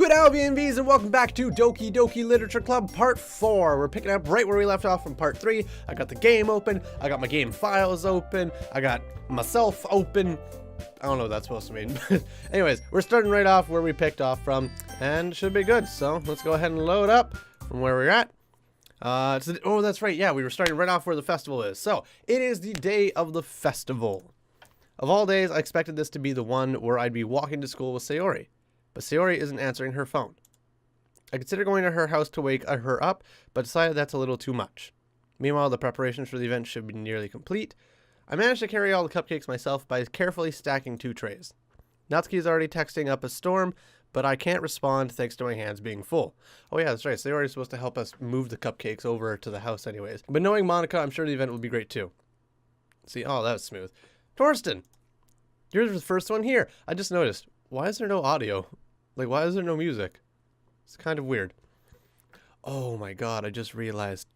Good LVNVs and welcome back to Doki Doki Literature Club Part 4. We're picking up right where we left off from Part 3. I got the game open, I got my game files open, I got myself open. I don't know what that's supposed to mean. Anyways, we're starting right off where we picked off from, and it should be good. So let's go ahead and load up from where we're at. Oh, that's right. Yeah, we were starting right off where the festival is. So it is the day of the festival. Of all days, I expected this to be the one where I'd be walking to school with Sayori. But Sayori isn't answering her phone. I considered going to her house to wake her up, but decided that's a little too much. Meanwhile, the preparations for the event should be nearly complete. I managed to carry all the cupcakes myself by carefully stacking 2 trays. Natsuki is already texting up a storm, but I can't respond thanks to my hands being full. Oh yeah, that's right. Sayori is supposed to help us move the cupcakes over to the house anyways. But knowing Monica, I'm sure the event will be great too. See, oh, that was smooth. Torsten, you're the first one here. I just noticed. Why is there no audio? Like, why is there no music? It's kind of weird. Oh my god, I just realized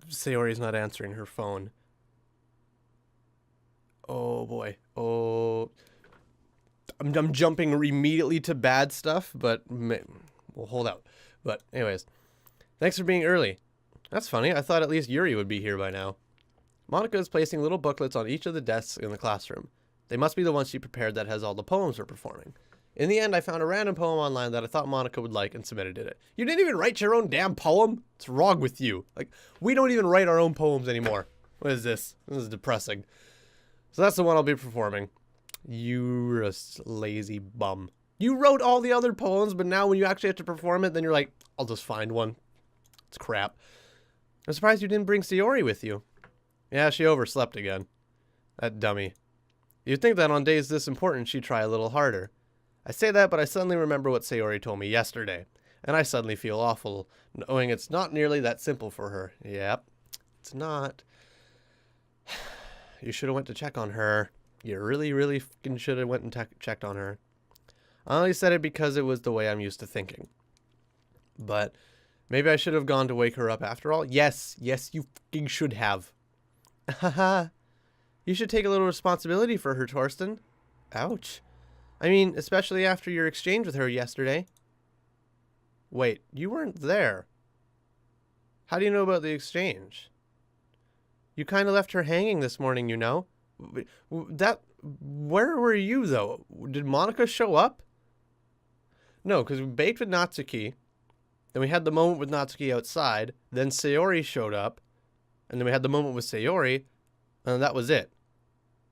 Sayori's not answering her phone. Oh boy. Oh. I'm jumping immediately to bad stuff, but we'll hold out. But anyways, thanks for being early. That's funny. I thought at least Yuri would be here by now. Monica is placing little booklets on each of the desks in the classroom. They must be the ones she prepared that has all the poems we're performing. In the end, I found a random poem online that I thought Monica would like and submitted it. You didn't even write your own damn poem? What's wrong with you? Like, we don't even write our own poems anymore. What is this? This is depressing. So that's the one I'll be performing. You're a lazy bum. You wrote all the other poems, but now when you actually have to perform it, then you're like, I'll just find one. It's crap. I'm surprised you didn't bring Sayori with you. Yeah, she overslept again. That dummy. You'd think that on days this important, she'd try a little harder. I say that, but I suddenly remember what Sayori told me yesterday, and I suddenly feel awful, knowing it's not nearly that simple for her. Yep, it's not. You should have went to check on her. You really, really fucking should have went and checked on her. I only said it because it was the way I'm used to thinking. But maybe I should have gone to wake her up after all. Yes, you fucking should have. Haha. You should take a little responsibility for her, Torsten. Ouch. I mean, especially after your exchange with her yesterday. Wait, you weren't there. How do you know about the exchange? You kind of left her hanging this morning, you know. Where were you, though? Did Monica show up? No, because we baked with Natsuki. Then we had the moment with Natsuki outside. Then Sayori showed up. And then we had the moment with Sayori. And that was it.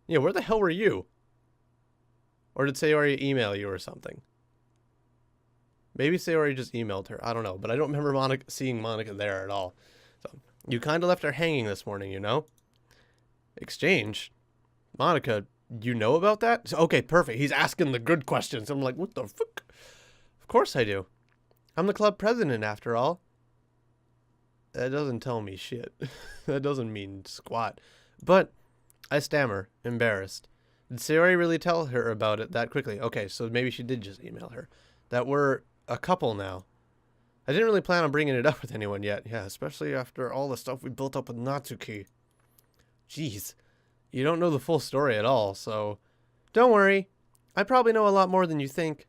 Yeah, where the hell were you? Or did Sayori email you or something? Maybe Sayori just emailed her. I don't know. But I don't remember seeing Monica there at all. So you kind of left her hanging this morning, you know? Exchange? Monica, you know about that? Okay, perfect. He's asking the good questions. I'm like, what the fuck? Of course I do. I'm the club president, after all. That doesn't tell me shit. That doesn't mean squat. But I stammer, embarrassed. Did Sayori really tell her about it that quickly? Okay, so maybe she did just email her. That we're a couple now. I didn't really plan on bringing it up with anyone yet. Yeah, especially after all the stuff we built up with Natsuki. Jeez. You don't know the full story at all, so don't worry. I probably know a lot more than you think.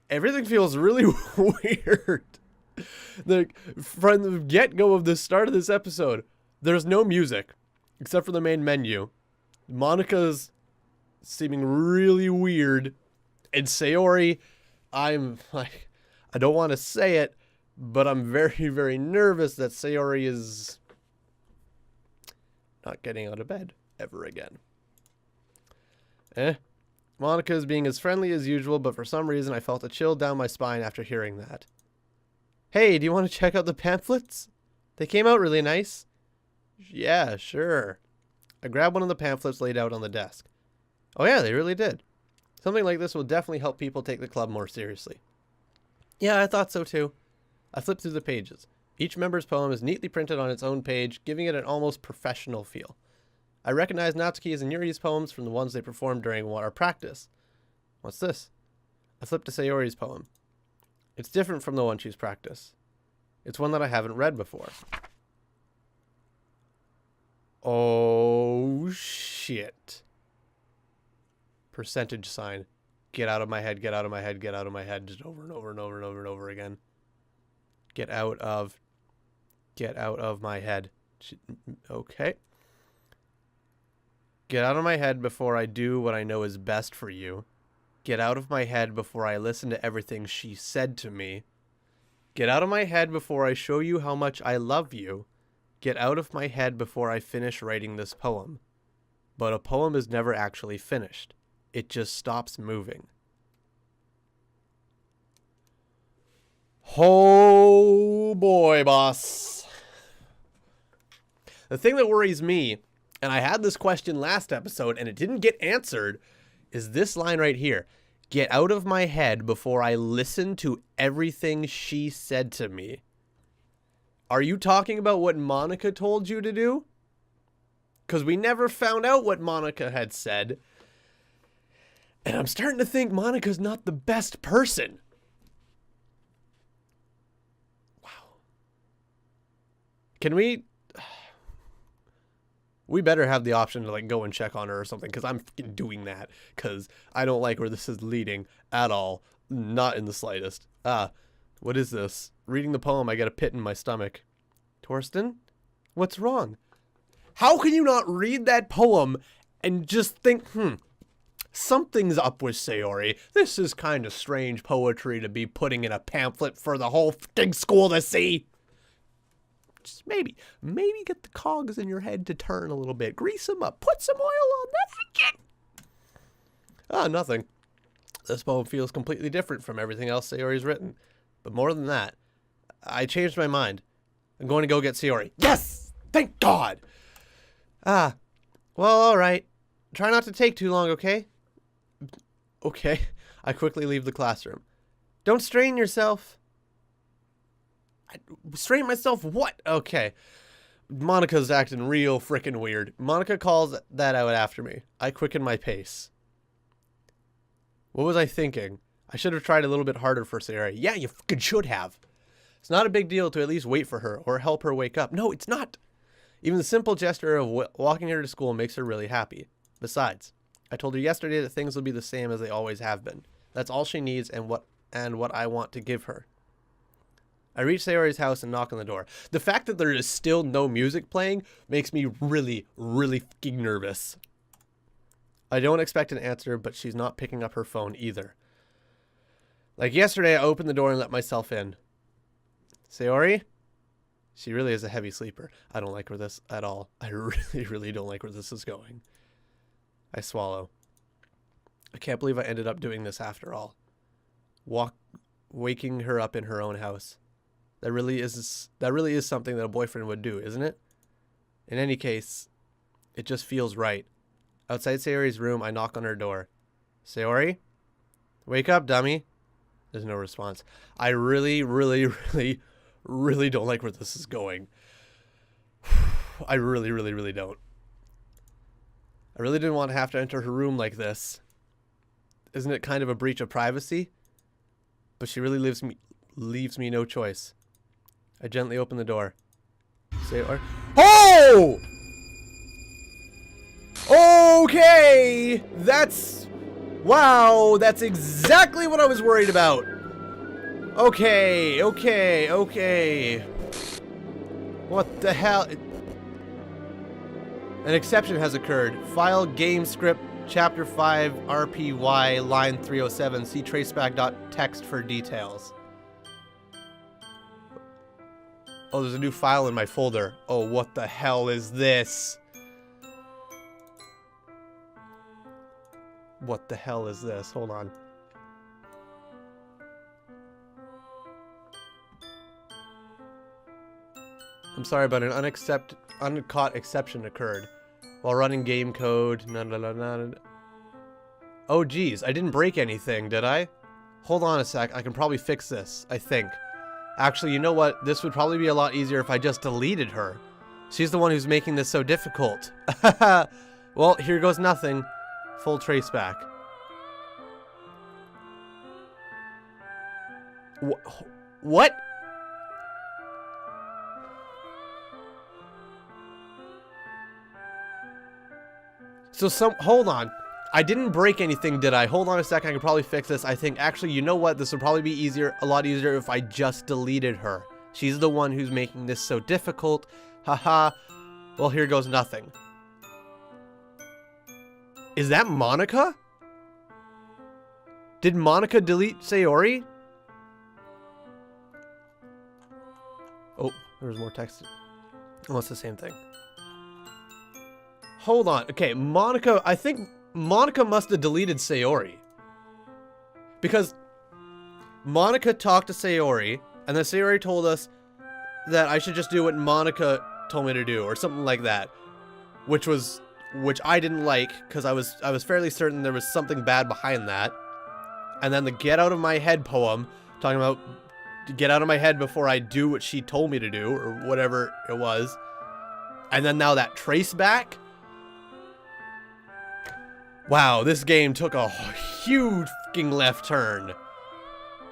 Everything feels really weird. From the get-go of the start of this episode, there's no music, except for the main menu. Monica's seeming really weird. And Sayori, I'm like, I don't want to say it, but I'm very, very nervous that Sayori is not getting out of bed ever again. Monica is being as friendly as usual, but for some reason I felt a chill down my spine after hearing that. Hey, do you want to check out the pamphlets? They came out really nice. Yeah, sure. I grabbed one of the pamphlets laid out on the desk. Oh yeah, they really did. Something like this will definitely help people take the club more seriously. Yeah, I thought so too. I flipped through the pages. Each member's poem is neatly printed on its own page, giving it an almost professional feel. I recognized Natsuki's and Yuri's poems from the ones they performed during our practice. What's this? I flipped to Sayori's poem. It's different from the one she's practiced. It's one that I haven't read before. Oh, shit. Percentage sign. Get out of my head, get out of my head, get out of my head. Just over and over and over and over and over again. Get out of my head. Okay. Get out of my head before I do what I know is best for you. Get out of my head before I listen to everything she said to me. Get out of my head before I show you how much I love you. Get out of my head before I finish writing this poem. But a poem is never actually finished. It just stops moving. Oh boy, boss. The thing that worries me, and I had this question last episode and it didn't get answered, is this line right here. Get out of my head before I listen to everything she said to me. Are you talking about what Monica told you to do? Because we never found out what Monica had said. And I'm starting to think Monica's not the best person. Wow. Can we better have the option to like go and check on her or something, because I'm fucking doing that because I don't like where this is leading at all. Not in the slightest. What is this? Reading the poem, I get a pit in my stomach. Torsten? What's wrong? How can you not read that poem and just think, something's up with Sayori. This is kind of strange poetry to be putting in a pamphlet for the whole fucking school to see. Just maybe get the cogs in your head to turn a little bit. Grease them up. Put some oil on that. Nothing. This poem feels completely different from everything else Sayori's written. But more than that, I changed my mind. I'm going to go get Sayori. Yes! Thank God! Well, all right. Try not to take too long, okay? Okay. I quickly leave the classroom. Don't strain yourself. Strain myself what? Okay. Monica's acting real freaking weird. Monica calls that out after me. I quicken my pace. What was I thinking? I should have tried a little bit harder for Sayori. Yeah, you fucking should have. It's not a big deal to at least wait for her or help her wake up. No, it's not. Even the simple gesture of walking her to school makes her really happy. Besides, I told her yesterday that things will be the same as they always have been. That's all she needs and what I want to give her. I reach Sayori's house and knock on the door. The fact that there is still no music playing makes me really, really fucking nervous. I don't expect an answer, but she's not picking up her phone either. Like yesterday, I opened the door and let myself in. Sayori? She really is a heavy sleeper. I don't like where this at all. I really, really don't like where this is going. I swallow. I can't believe I ended up doing this after all. Waking her up in her own house. That really is something that a boyfriend would do, isn't it? In any case, it just feels right. Outside Sayori's room, I knock on her door. Sayori? Wake up, dummy. There's no response. I really, really, really, really don't like where this is going. I really, really, really don't. I really didn't want to have to enter her room like this. Isn't it kind of a breach of privacy? But she really leaves me no choice. I gently open the door. Sayori. Oh! Okay! Wow, that's exactly what I was worried about. Okay. What the hell? An exception has occurred. File game script chapter 5 RPY line 307. See traceback.txt for details. Oh, there's a new file in my folder. Oh, what the hell is this? What the hell is this? Hold on. I'm sorry, but an uncaught exception occurred. While running game code. Oh, geez. I didn't break anything, did I? Hold on a sec. I can probably fix this, I think. Actually, you know what? This would probably be a lot easier if I just deleted her. She's the one who's making this so difficult. Well, here goes nothing. Full trace back. What? So hold on. I didn't break anything, did I? Hold on a second, I could probably fix this. I think, actually, you know what? This would probably be a lot easier if I just deleted her. She's the one who's making this so difficult. Haha. Well, here goes nothing. Is that Monica? Did Monica delete Sayori? Oh, there was more text. Oh, it's the same thing. Hold on. Okay, Monica, I think Monica must have deleted Sayori. Because Monica talked to Sayori, and then Sayori told us that I should just do what Monica told me to do, or something like that. Which I didn't like, because I was fairly certain there was something bad behind that. And then the get out of my head poem, talking about get out of my head before I do what she told me to do, or whatever it was. And then now that trace back. Wow, this game took a huge fucking left turn.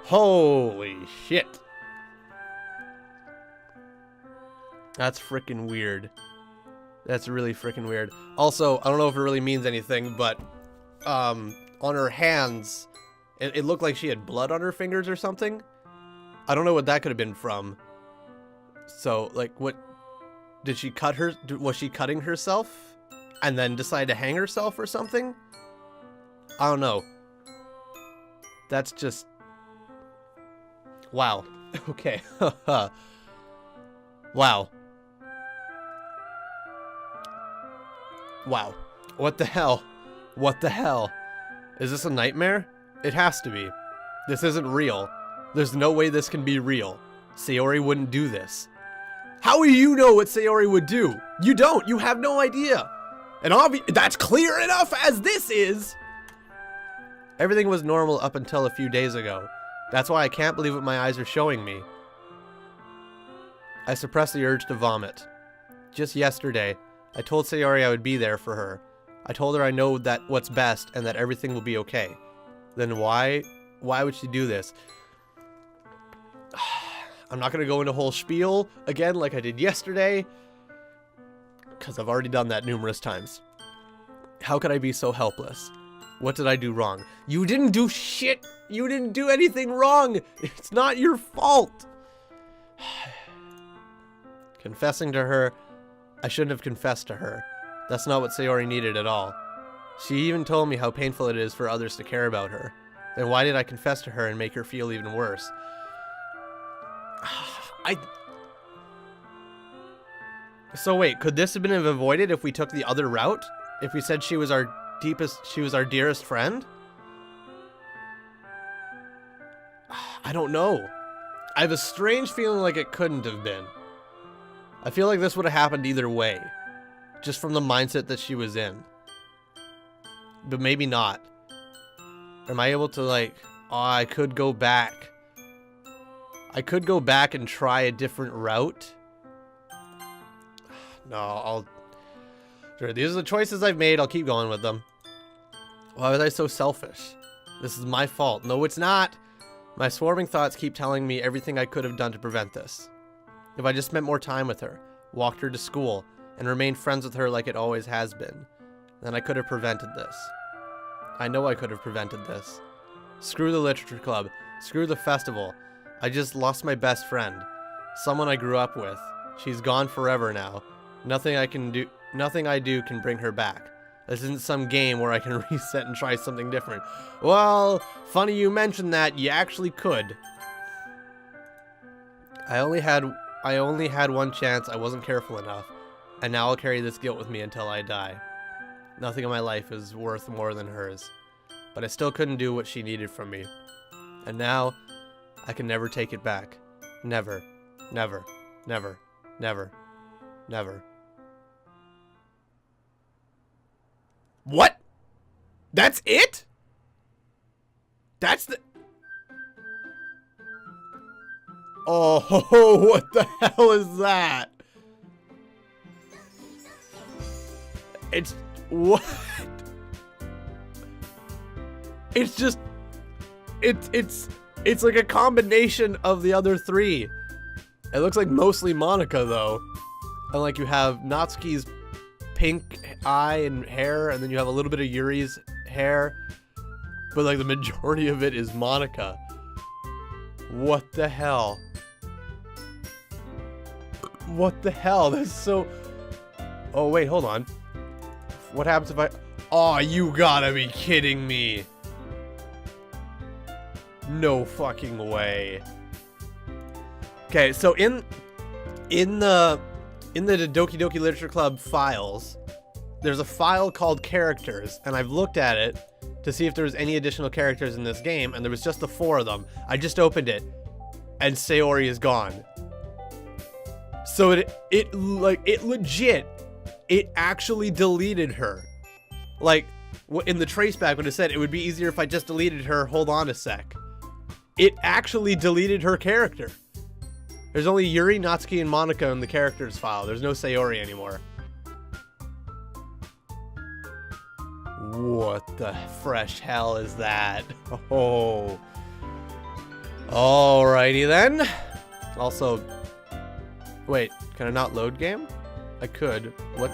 Holy shit. That's freaking weird. That's really freaking weird. Also, I don't know if it really means anything, but on her hands, it looked like she had blood on her fingers or something. I don't know what that could have been from. So, like, what... Did she cut her... Was she cutting herself? And then decide to hang herself or something? I don't know. That's just... Wow. Okay. Wow. Wow. What the hell? What the hell? Is this a nightmare? It has to be. This isn't real. There's no way this can be real. Sayori wouldn't do this. How do you know what Sayori would do? You don't. You have no idea. And that's clear enough as this is. Everything was normal up until a few days ago. That's why I can't believe what my eyes are showing me. I suppressed the urge to vomit. Just yesterday, I told Sayori I would be there for her. I told her I know that what's best and that everything will be okay. Then why would she do this? I'm not going to go into a whole spiel again like I did yesterday, because I've already done that numerous times. How could I be so helpless? What did I do wrong? You didn't do shit! You didn't do anything wrong! It's not your fault! Confessing to her, I shouldn't have confessed to her. That's not what Sayori needed at all. She even told me how painful it is for others to care about her. Then why did I confess to her and make her feel even worse? So wait, could this have been avoided if we took the other route? If we said she was our dearest friend? I don't know. I have a strange feeling like it couldn't have been. I feel like this would have happened either way. Just from the mindset that she was in. But maybe not. Am I able to, like... Oh, I could go back. I could go back and try a different route. No, Sure, these are the choices I've made. I'll keep going with them. Why was I so selfish? This is my fault. No, it's not. My swarming thoughts keep telling me everything I could have done to prevent this. If I just spent more time with her, walked her to school, and remained friends with her like it always has been, then I could have prevented this. I know I could have prevented this. Screw the literature club. Screw the festival. I just lost my best friend. Someone I grew up with. She's gone forever now. Nothing I do can bring her back. This isn't some game where I can reset and try something different. Well, funny you mentioned that. You actually could. I only had one chance. I wasn't careful enough. And now I'll carry this guilt with me until I die. Nothing in my life is worth more than hers. But I still couldn't do what she needed from me. And now, I can never take it back. Never. Never. Never. Never. Never. What? That's it? That's the... Oh, what the hell is that? It's... What? It's just... It's like a combination of the other three. It looks like mostly Monica, though. And like you have Natsuki's pink eye and hair, and then you have a little bit of Yuri's hair, but like the majority of it is Monica. What the hell? What the hell? That's so... Oh, wait, hold on. What happens if I... Oh, you gotta be kidding me. No fucking way. Okay, so in the Doki Doki Literature Club files, there's a file called characters, and I've looked at it to see if there was any additional characters in this game, and there was just the 4 of them. I just opened it, and Sayori is gone. So it legit, it actually deleted her. Like, in the traceback when it said it would be easier if I just deleted her, hold on a sec. It actually deleted her character. There's only Yuri, Natsuki, and Monica in the characters file. There's no Sayori anymore. What the fresh hell is that? Oh. Alrighty then. Also, wait, can I not load game? I could. What?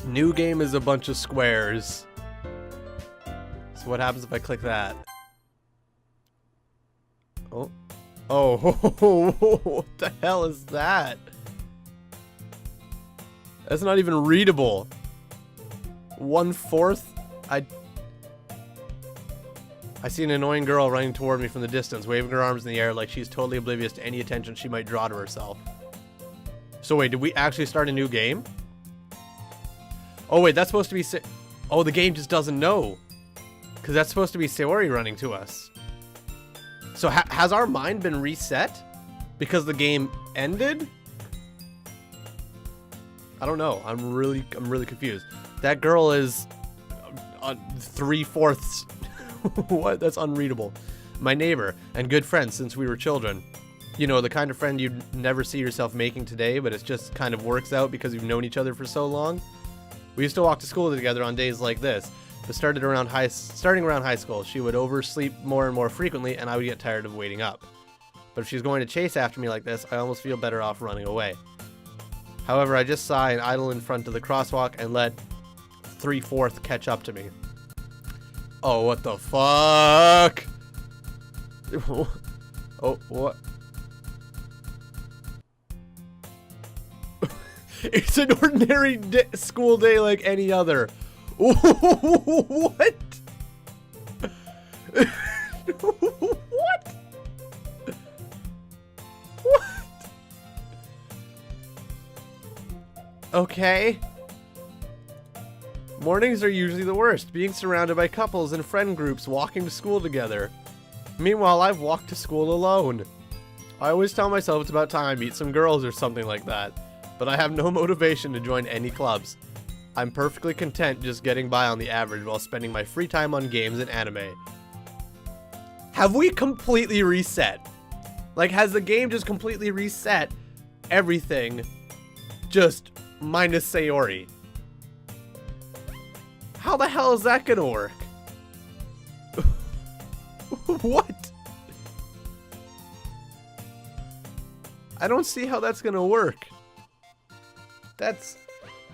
New game is a bunch of squares. So what happens if I click that? Oh. Oh, what the hell is that? That's not even readable. 1/4? I see an annoying girl running toward me from the distance, waving her arms in the air like she's totally oblivious to any attention she might draw to herself. So wait, did we actually start a new game? Oh wait, that's supposed to be oh, the game just doesn't know. Because that's supposed to be Sayori running to us. So has our mind been reset? Because the game ended? I don't know. I'm really confused. That girl is 3/4. What? That's unreadable. My neighbor and good friend since we were children. You know, the kind of friend you'd never see yourself making today, but it just kind of works out because you've known each other for so long. We used to walk to school together on days like this, but starting around high school, she would oversleep more and more frequently, and I would get tired of waiting up. But if she's going to chase after me like this, I almost feel better off running away. However, I just sigh and idle in front of the crosswalk and let 3/4 catch up to me. Oh, what the fuck? Oh, what? It's an ordinary school day like any other. What? What? What? Okay. Mornings are usually the worst, being surrounded by couples and friend groups walking to school together. Meanwhile, I've walked to school alone. I always tell myself it's about time I meet some girls or something like that, but I have no motivation to join any clubs. I'm perfectly content just getting by on the average while spending my free time on games and anime. Have we completely reset? Like, has the game just completely reset everything, just minus Sayori? How the hell is that gonna work? What? I don't see how that's gonna work. That's...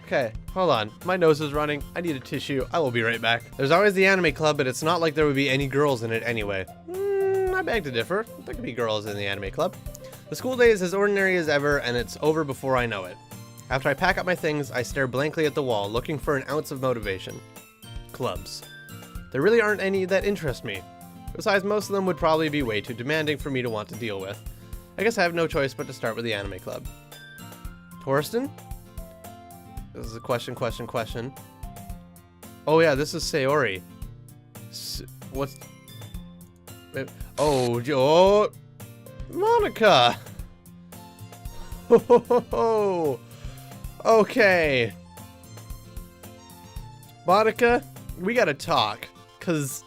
Okay, hold on. My nose is running. I need a tissue. I will be right back. There's always the anime club, but it's not like there would be any girls in it anyway. I beg to differ. There could be girls in the anime club. The school day is as ordinary as ever, and it's over before I know it. After I pack up my things, I stare blankly at the wall, looking for an ounce of motivation. Clubs. There really aren't any that interest me. Besides, most of them would probably be way too demanding for me to want to deal with. I guess I have no choice but to start with the anime club. Torsten? This is a question. Oh yeah, this is Sayori. What's... Oh, Monica! Okay. Monica, we gotta talk, cause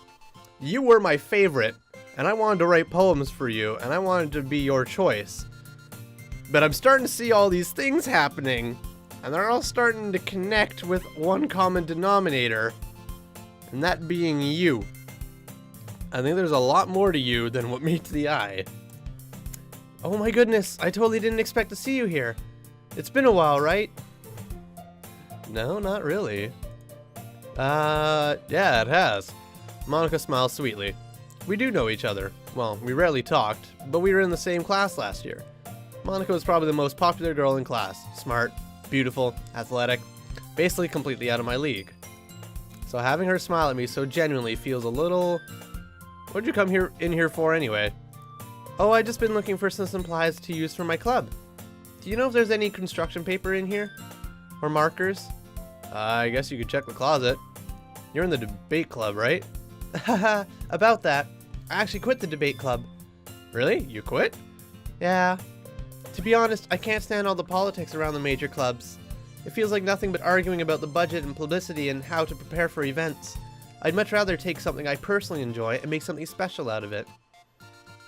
you were my favorite, and I wanted to write poems for you, and I wanted to be your choice. But I'm starting to see all these things happening, and they're all starting to connect with one common denominator, and that being you. I think there's a lot more to you than what meets the eye. Oh my goodness, I totally didn't expect to see you here. It's been a while, right? No, not really. Yeah, it has. Monica smiles sweetly. We do know each other. Well, we rarely talked, but we were in the same class last year. Monica was probably the most popular girl in class. Smart, beautiful, athletic, basically completely out of my league. So having her smile at me so genuinely feels a little... What'd you come in here for anyway? Oh, I just been looking for some supplies to use for my club. Do you know if there's any construction paper in here? Or markers? I guess you could check the closet. You're in the debate club, right? Haha, about that. I actually quit the debate club. Really? You quit? Yeah. To be honest, I can't stand all the politics around the major clubs. It feels like nothing but arguing about the budget and publicity and how to prepare for events. I'd much rather take something I personally enjoy and make something special out of it.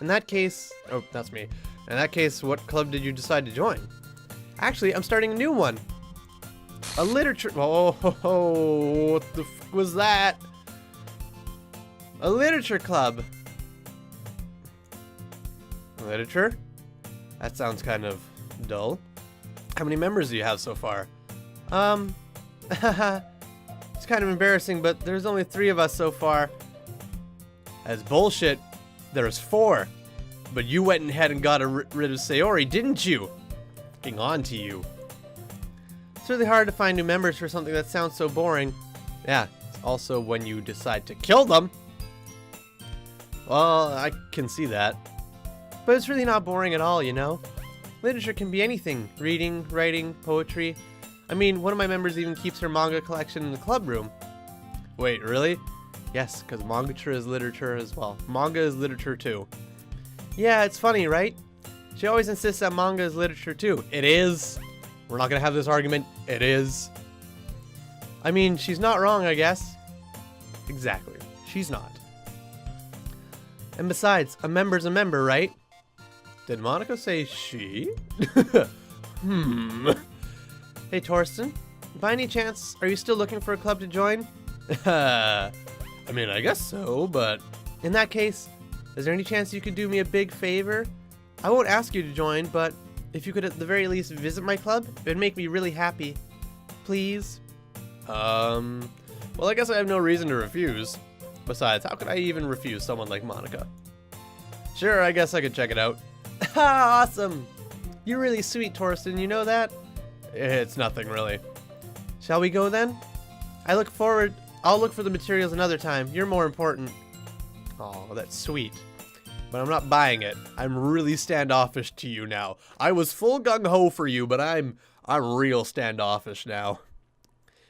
In that case... Oh, that's me. In that case, what club did you decide to join? Actually, I'm starting a new one. A literature... Oh, what the f was that? A literature club. Literature? That sounds kind of dull. How many members do you have so far? It's kind of embarrassing, but there's only 3 of us so far. That's bullshit. There's 4. But you went ahead and got rid of Sayori, didn't you? Fucking on to you. It's really hard to find new members for something that sounds so boring. Yeah, it's also when you decide to kill them. Well, I can see that. But it's really not boring at all, you know? Literature can be anything. Reading, writing, poetry. I mean, one of my members even keeps her manga collection in the club room. Wait, really? Yes, because manga is literature as well. Manga is literature too. Yeah, it's funny, right? She always insists that manga is literature too. It is. We're not gonna have this argument. It is. I mean, she's not wrong, I guess. Exactly. She's not. And besides, a member's a member, right? Did Monica say she? Hey, Torsten. By any chance, are you still looking for a club to join? I mean, I guess so, but... In that case, is there any chance you could do me a big favor? I won't ask you to join, but if you could at the very least visit my club, it'd make me really happy. Please? Well, I guess I have no reason to refuse. Besides, how could I even refuse someone like Monica? Sure, I guess I could check it out. Awesome! You're really sweet, Torsten, you know that? It's nothing, really. Shall we go then? I'll look for the materials another time. You're more important. Oh, that's sweet. But I'm not buying it. I'm really standoffish to you now. I was full gung-ho for you, but I'm real standoffish now.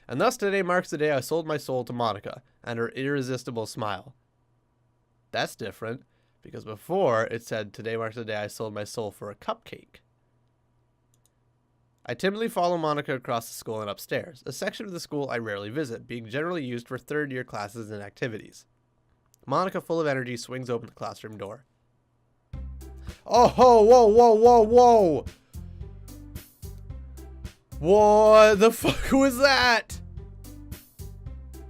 And thus today marks the day I sold my soul to Monica and her irresistible smile. That's different, because before it said today marks the day I sold my soul for a cupcake. I timidly follow Monica across the school and upstairs, a section of the school I rarely visit, being generally used for third-year classes and activities. Monica, full of energy, swings open the classroom door. Oh, whoa, whoa, whoa, whoa, whoa! What the fuck was that?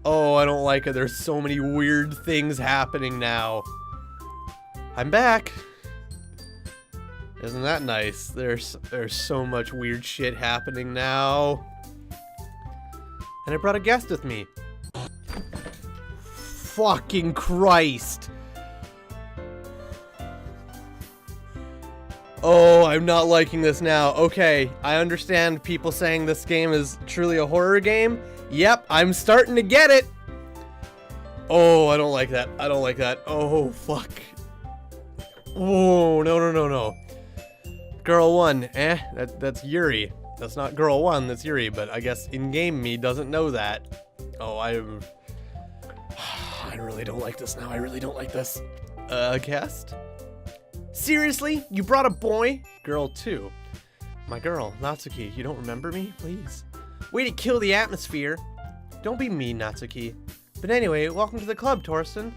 Oh, I don't like it. There's so many weird things happening now. I'm back. Isn't that nice? There's so much weird shit happening now. And I brought a guest with me. Fucking Christ. Oh, I'm not liking this now. Okay, I understand people saying this game is truly a horror game. Yep, I'm starting to get it. Oh, I don't like that. I don't like that. Oh, fuck. Oh, no, no, no, no. Girl 1, that's Yuri. That's not Girl 1, that's Yuri, but I guess in-game me doesn't know that. Oh, I really don't like this now. I really don't like this. Guest? Seriously? You brought a boy? Girl 2. My girl, Natsuki, you don't remember me? Please. Way to kill the atmosphere. Don't be mean, Natsuki. But anyway, welcome to the club, Torsten. ...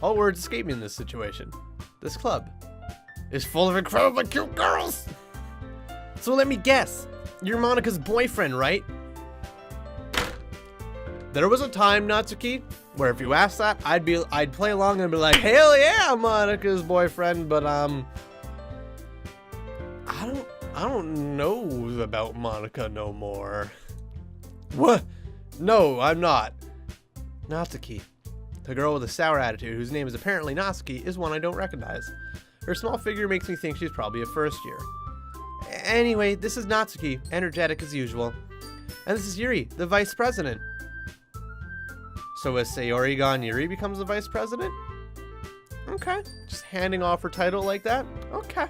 All words escape me in this situation. This club is full of incredibly cute girls. So let me guess. You're Monica's boyfriend, right? There was a time, Natsuki, where if you asked that, I'd play along and be like, hell yeah, I'm Monica's boyfriend, but I don't know about Monica no more. What? No, I'm not. Natsuki. The girl with a sour attitude, whose name is apparently Natsuki, is one I don't recognize. Her small figure makes me think she's probably a first year. Anyway, this is Natsuki, energetic as usual. And this is Yuri, the vice president. So as Sayori gone, Yuri becomes the vice president? Okay, just handing off her title like that? Okay.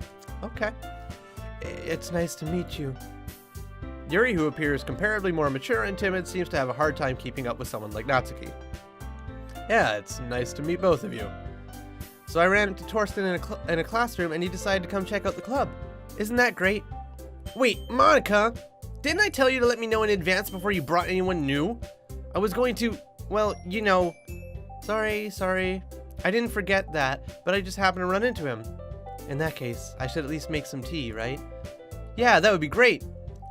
It's nice to meet you. Yuri, who appears comparatively more mature and timid, seems to have a hard time keeping up with someone like Natsuki. Yeah, it's nice to meet both of you. So I ran into Torsten in a classroom and he decided to come check out the club. Isn't that great? Wait, Monica, didn't I tell you to let me know in advance before you brought anyone new? I was going to, well, you know. Sorry. I didn't forget that, but I just happened to run into him. In that case, I should at least make some tea, right? Yeah, that would be great.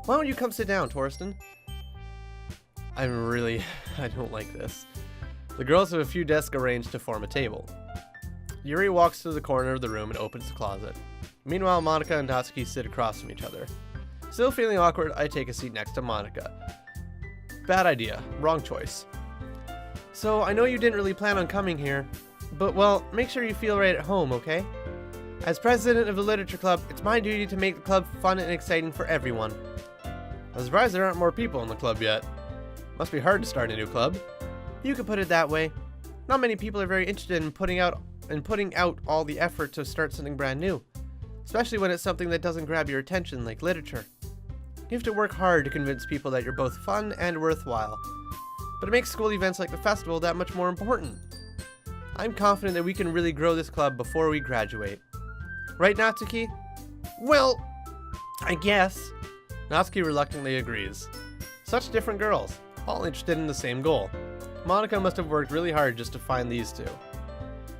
Why don't you come sit down, Torsten? I don't like this. The girls have a few desks arranged to form a table. Yuri walks to the corner of the room and opens the closet. Meanwhile, Monica and Natsuki sit across from each other. Still feeling awkward, I take a seat next to Monica. Bad idea. Wrong choice. So, I know you didn't really plan on coming here, but, well, make sure you feel right at home, okay? As president of the literature club, it's my duty to make the club fun and exciting for everyone. I'm surprised there aren't more people in the club yet. Must be hard to start a new club. You could put it that way. Not many people are very interested in putting out all the effort to start something brand new, especially when it's something that doesn't grab your attention like literature. You have to work hard to convince people that you're both fun and worthwhile, but it makes school events like the festival that much more important. I'm confident that we can really grow this club before we graduate. Right, Natsuki? Well, I guess. Natsuki reluctantly agrees. Such different girls, all interested in the same goal. Monica must have worked really hard just to find these two.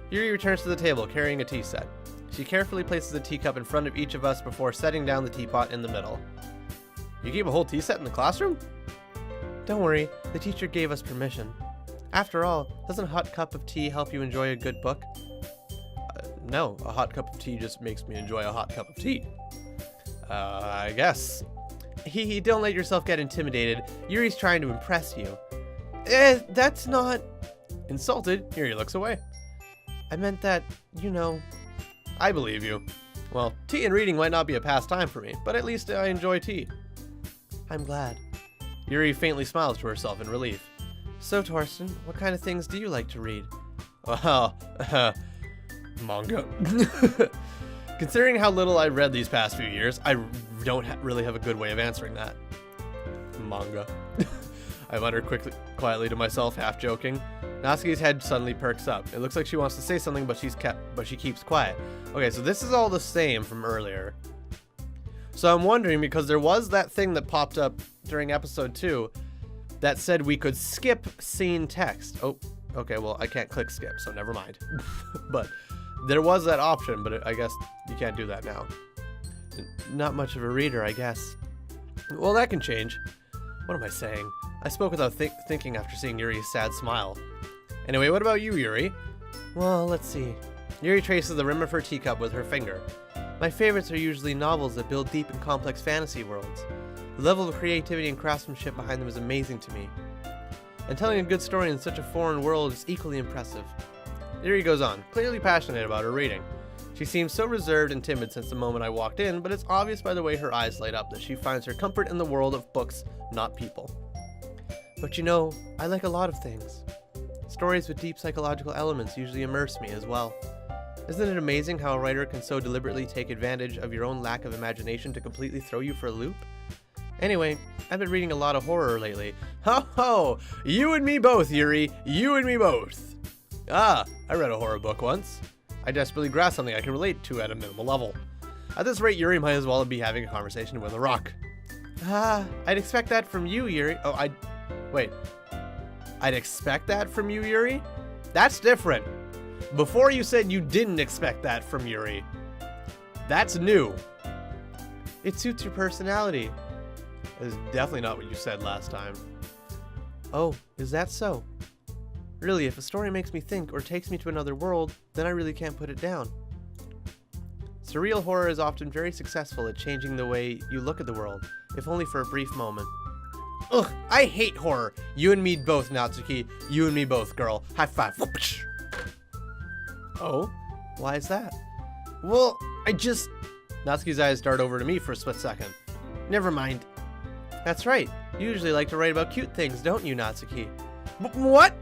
Yuri returns to the table carrying a tea set. She carefully places a teacup in front of each of us before setting down the teapot in the middle. You keep a whole tea set in the classroom? Don't worry, the teacher gave us permission. After all, doesn't a hot cup of tea help you enjoy a good book? No, a hot cup of tea just makes me enjoy a hot cup of tea. I guess. Don't let yourself get intimidated. Yuri's trying to impress you. That's not... Insulted, Yuri looks away. I meant that, you know... I believe you. Well, tea and reading might not be a pastime for me, but at least I enjoy tea. I'm glad. Yuri faintly smiles to herself in relief. So, Torsten, what kind of things do you like to read? Well, manga. Considering how little I've read these past few years, I don't really have a good way of answering that. Manga. I mutter quietly to myself, half joking. Natsuki's head suddenly perks up. It looks like she wants to say something, but she keeps quiet. Okay, so this is all the same from earlier. So I'm wondering, because there was that thing that popped up during episode 2 that said we could skip scene text. Oh, okay, well, I can't click skip, so never mind. But there was that option, but I guess you can't do that now. Not much of a reader, I guess. Well, that can change. What am I saying? I spoke without thinking after seeing Yuri's sad smile. Anyway, what about you, Yuri? Well, let's see. Yuri traces the rim of her teacup with her finger. My favorites are usually novels that build deep and complex fantasy worlds. The level of creativity and craftsmanship behind them is amazing to me. And telling a good story in such a foreign world is equally impressive. Yuri goes on, clearly passionate about her reading. She seems so reserved and timid since the moment I walked in, but it's obvious by the way her eyes light up that she finds her comfort in the world of books, not people. But you know, I like a lot of things. Stories with deep psychological elements usually immerse me as well. Isn't it amazing how a writer can so deliberately take advantage of your own lack of imagination to completely throw you for a loop? Anyway, I've been reading a lot of horror lately. Ho ho! You and me both, Yuri! You and me both! Ah, I read a horror book once. I desperately grasped something I can relate to at a minimal level. At this rate, Yuri might as well be having a conversation with a rock. Ah, I'd expect that from you, Yuri. Wait. I'd expect that from you, Yuri? That's different. Before you said you didn't expect that from Yuri. That's new. It suits your personality. That is definitely not what you said last time. Oh, is that so? Really, if a story makes me think or takes me to another world, then I really can't put it down. Surreal horror is often very successful at changing the way you look at the world, if only for a brief moment. Ugh, I hate horror. You and me both, Natsuki. You and me both, girl. High five. Oh? Why is that? Well, Natsuki's eyes dart over to me for a split second. Never mind. That's right. You usually like to write about cute things, don't you, Natsuki? What?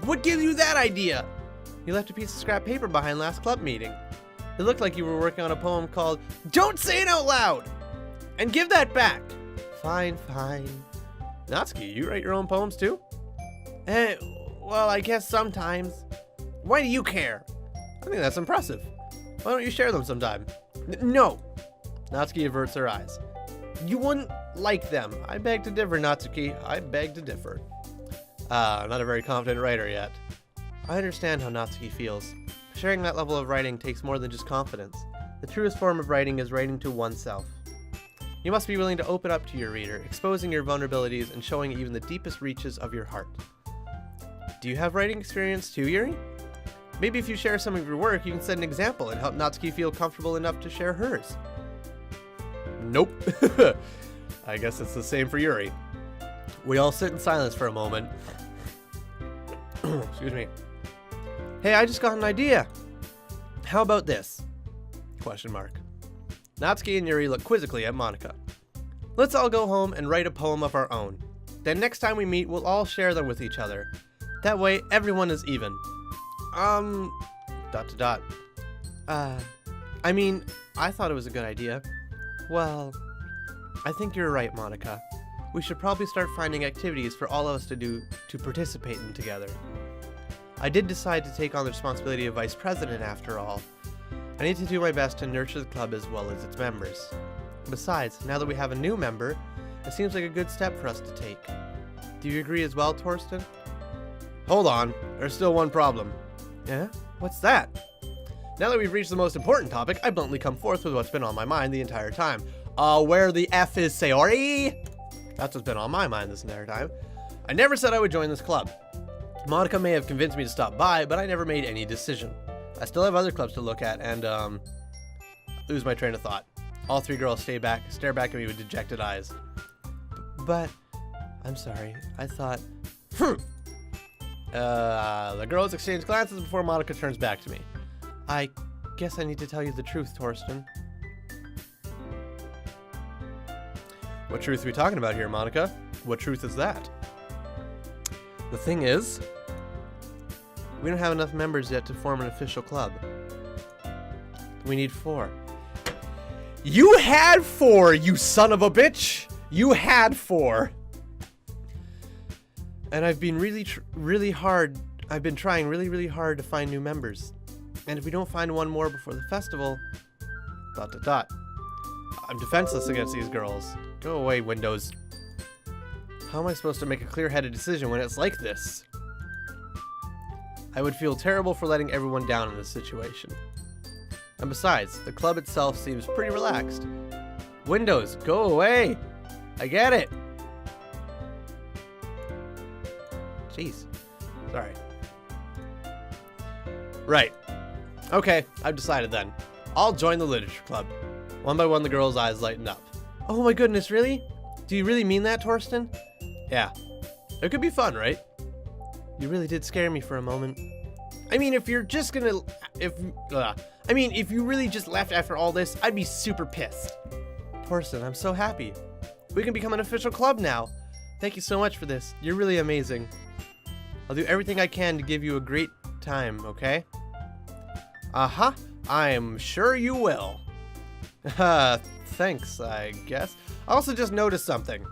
What gives you that idea? You left a piece of scrap paper behind last club meeting. It looked like you were working on a poem called Don't Say It Out Loud! And give that back! Fine, fine. Natsuki, you write your own poems too? Well, I guess sometimes. Why do you care? I think that's impressive. Why don't you share them sometime? No! Natsuki averts her eyes. You wouldn't like them. I beg to differ, Natsuki. I beg to differ. I'm not a very confident writer yet. I understand how Natsuki feels. Sharing that level of writing takes more than just confidence. The truest form of writing is writing to oneself. You must be willing to open up to your reader, exposing your vulnerabilities and showing even the deepest reaches of your heart. Do you have writing experience too, Yuri? Maybe if you share some of your work, you can set an example and help Natsuki feel comfortable enough to share hers. Nope. I guess it's the same for Yuri. We all sit in silence for a moment. Excuse me. Hey, I just got an idea. How about this? Question mark. Natsuki and Yuri look quizzically at Monika. Let's all go home and write a poem of our own. Then next time we meet, we'll all share them with each other. That way, everyone is even. I mean, I thought it was a good idea. Well, I think you're right, Monika. We should probably start finding activities for all of us to do to participate in together. I did decide to take on the responsibility of vice president after all. I need to do my best to nurture the club as well as its members. Besides, now that we have a new member, it seems like a good step for us to take. Do you agree as well, Torsten? Hold on, there's still one problem. Yeah? What's that? Now that we've reached the most important topic, I bluntly come forth with what's been on my mind the entire time. Where the F is Sayori? That's what's been on my mind this entire time. I never said I would join this club. Monika may have convinced me to stop by, but I never made any decision. I still have other clubs to look at, and, lose my train of thought. All three girls stare back at me with dejected eyes. But, I'm sorry, I thought, the girls exchange glances before Monika turns back to me. I guess I need to tell you the truth, Torsten. What truth are we talking about here, Monika? What truth is that? The thing is, we don't have enough members yet to form an official club. We need 4. You had 4, you son of a bitch! You had 4! And I've been I've been trying really hard to find new members. And if we don't find one more before the festival, ... I'm defenseless against these girls. Go away, Windows. How am I supposed to make a clear-headed decision when it's like this? I would feel terrible for letting everyone down in this situation. And besides, the club itself seems pretty relaxed. Windows, go away! I get it! Jeez. Sorry. Right. Okay, I've decided then. I'll join the literature club. One by one, the girls' eyes lighten up. Oh my goodness, really? Do you really mean that, Torsten? Yeah. It could be fun, right? You really did scare me for a moment. I mean, if you're just gonna... if you really just left after all this, I'd be super pissed. Torsten, I'm so happy. We can become an official club now. Thank you so much for this. You're really amazing. I'll do everything I can to give you a great time, okay? Uh-huh. I'm sure you will. Thanks, I guess. I also just noticed something.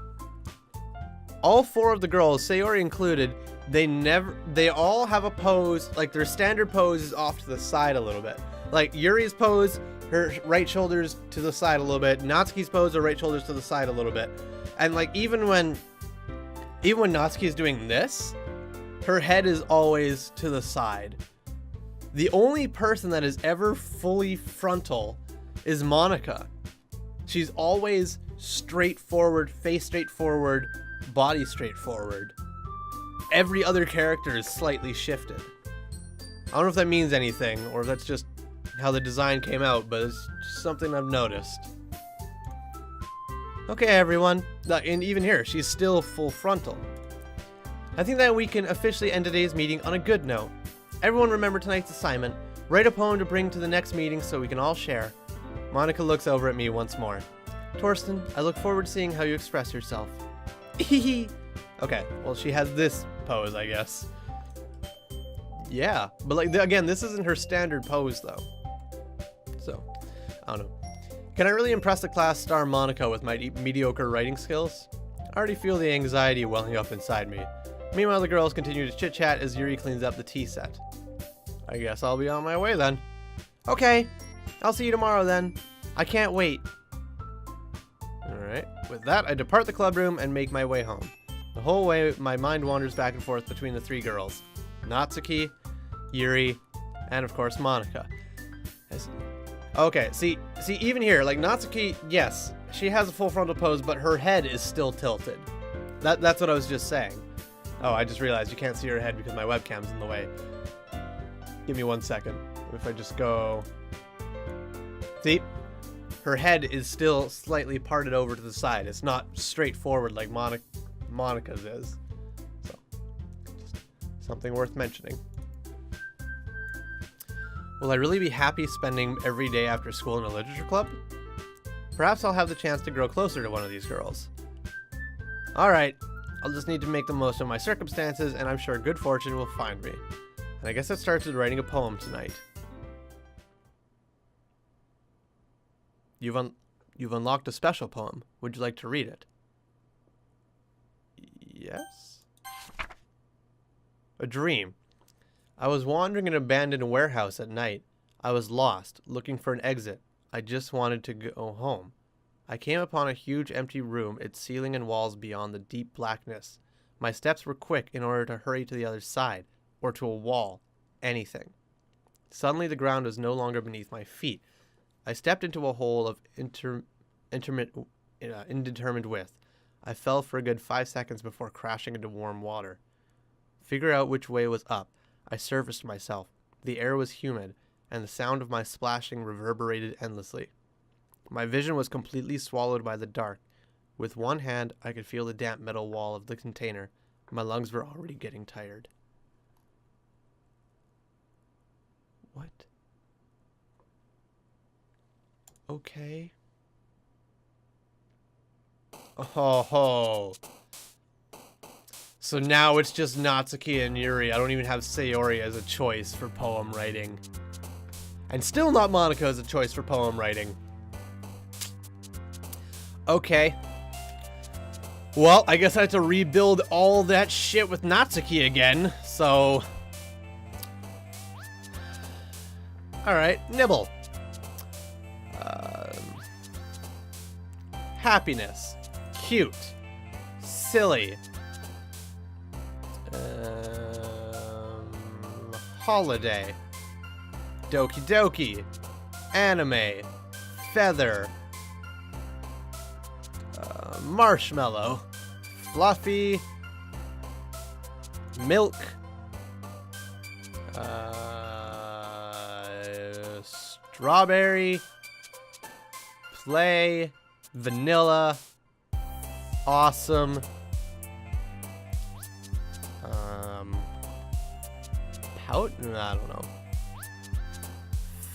All 4 of the girls, Sayori included, they all have a pose, like their standard pose is off to the side a little bit. Like Yuri's pose, her right shoulders to the side a little bit. Natsuki's pose, her right shoulders to the side a little bit. And like even when Natsuki is doing this, her head is always to the side. The only person that is ever fully frontal is Monika. She's always straight forward, face straight forward, body straight forward. Every other character is slightly shifted. I don't know if that means anything, or if that's just how the design came out, but it's just something I've noticed. Okay, everyone. And even here, she's still full frontal. I think that we can officially end today's meeting on a good note. Everyone remember tonight's assignment. Write a poem to bring to the next meeting so we can all share. Monica looks over at me once more. Torsten, I look forward to seeing how you express yourself. Okay, well, she has this pose, I guess. Yeah, but like, again, this isn't her standard pose, though. So, I don't know. Can I really impress the class star Monica with my mediocre writing skills? I already feel the anxiety welling up inside me. Meanwhile, the girls continue to chit-chat as Yuri cleans up the tea set. I guess I'll be on my way then. Okay, I'll see you tomorrow then. I can't wait. Alright, with that, I depart the club room and make my way home. The whole way, my mind wanders back and forth between the three girls. Natsuki, Yuri, and of course Monica. Okay, see, even here, like Natsuki, yes, she has a full frontal pose, but her head is still tilted. That's what I was just saying. Oh, I just realized you can't see her head because my webcam's in the way. Give me 1 second. If I just go... See? Her head is still slightly parted over to the side. It's not straightforward like Monica's is. So, just something worth mentioning. Will I really be happy spending every day after school in a literature club? Perhaps I'll have the chance to grow closer to one of these girls. Alright, I'll just need to make the most of my circumstances, and I'm sure good fortune will find me. And I guess it starts with writing a poem tonight. You've unlocked a special poem. Would you like to read it? Yes? A dream. I was wandering in an abandoned warehouse at night. I was lost, looking for an exit. I just wanted to go home. I came upon a huge empty room, its ceiling and walls beyond the deep blackness. My steps were quick in order to hurry to the other side, or to a wall, anything. Suddenly the ground was no longer beneath my feet. I stepped into a hole of indeterminate width. I fell for a good 5 seconds before crashing into warm water. Figure out which way was up. I surfaced myself. The air was humid, and the sound of my splashing reverberated endlessly. My vision was completely swallowed by the dark. With one hand, I could feel the damp metal wall of the container. My lungs were already getting tired. What? Okay. Oh. So now it's just Natsuki and Yuri. I don't even have Sayori as a choice for poem writing. And still not Monica as a choice for poem writing. Okay. Well, I guess I have to rebuild all that shit with Natsuki again, so... Alright, nibble. Happiness. Cute. Silly. Holiday. Doki Doki. Anime. Feather. Marshmallow. Fluffy. Milk. Strawberry. Play. Vanilla. Awesome. Pout? I don't know.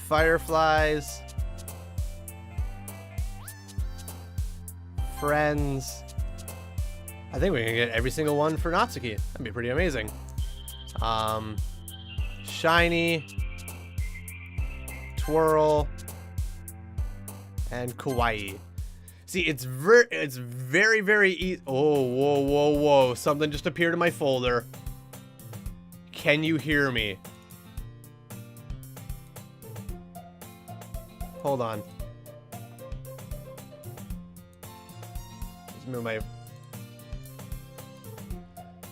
Fireflies. Friends. I think we can get every single one for Natsuki. That'd be pretty amazing. Shiny. Twirl. And kawaii. See, it's very, very easy. Oh, whoa. Something just appeared in my folder. Can you hear me? Hold on. Let's move my...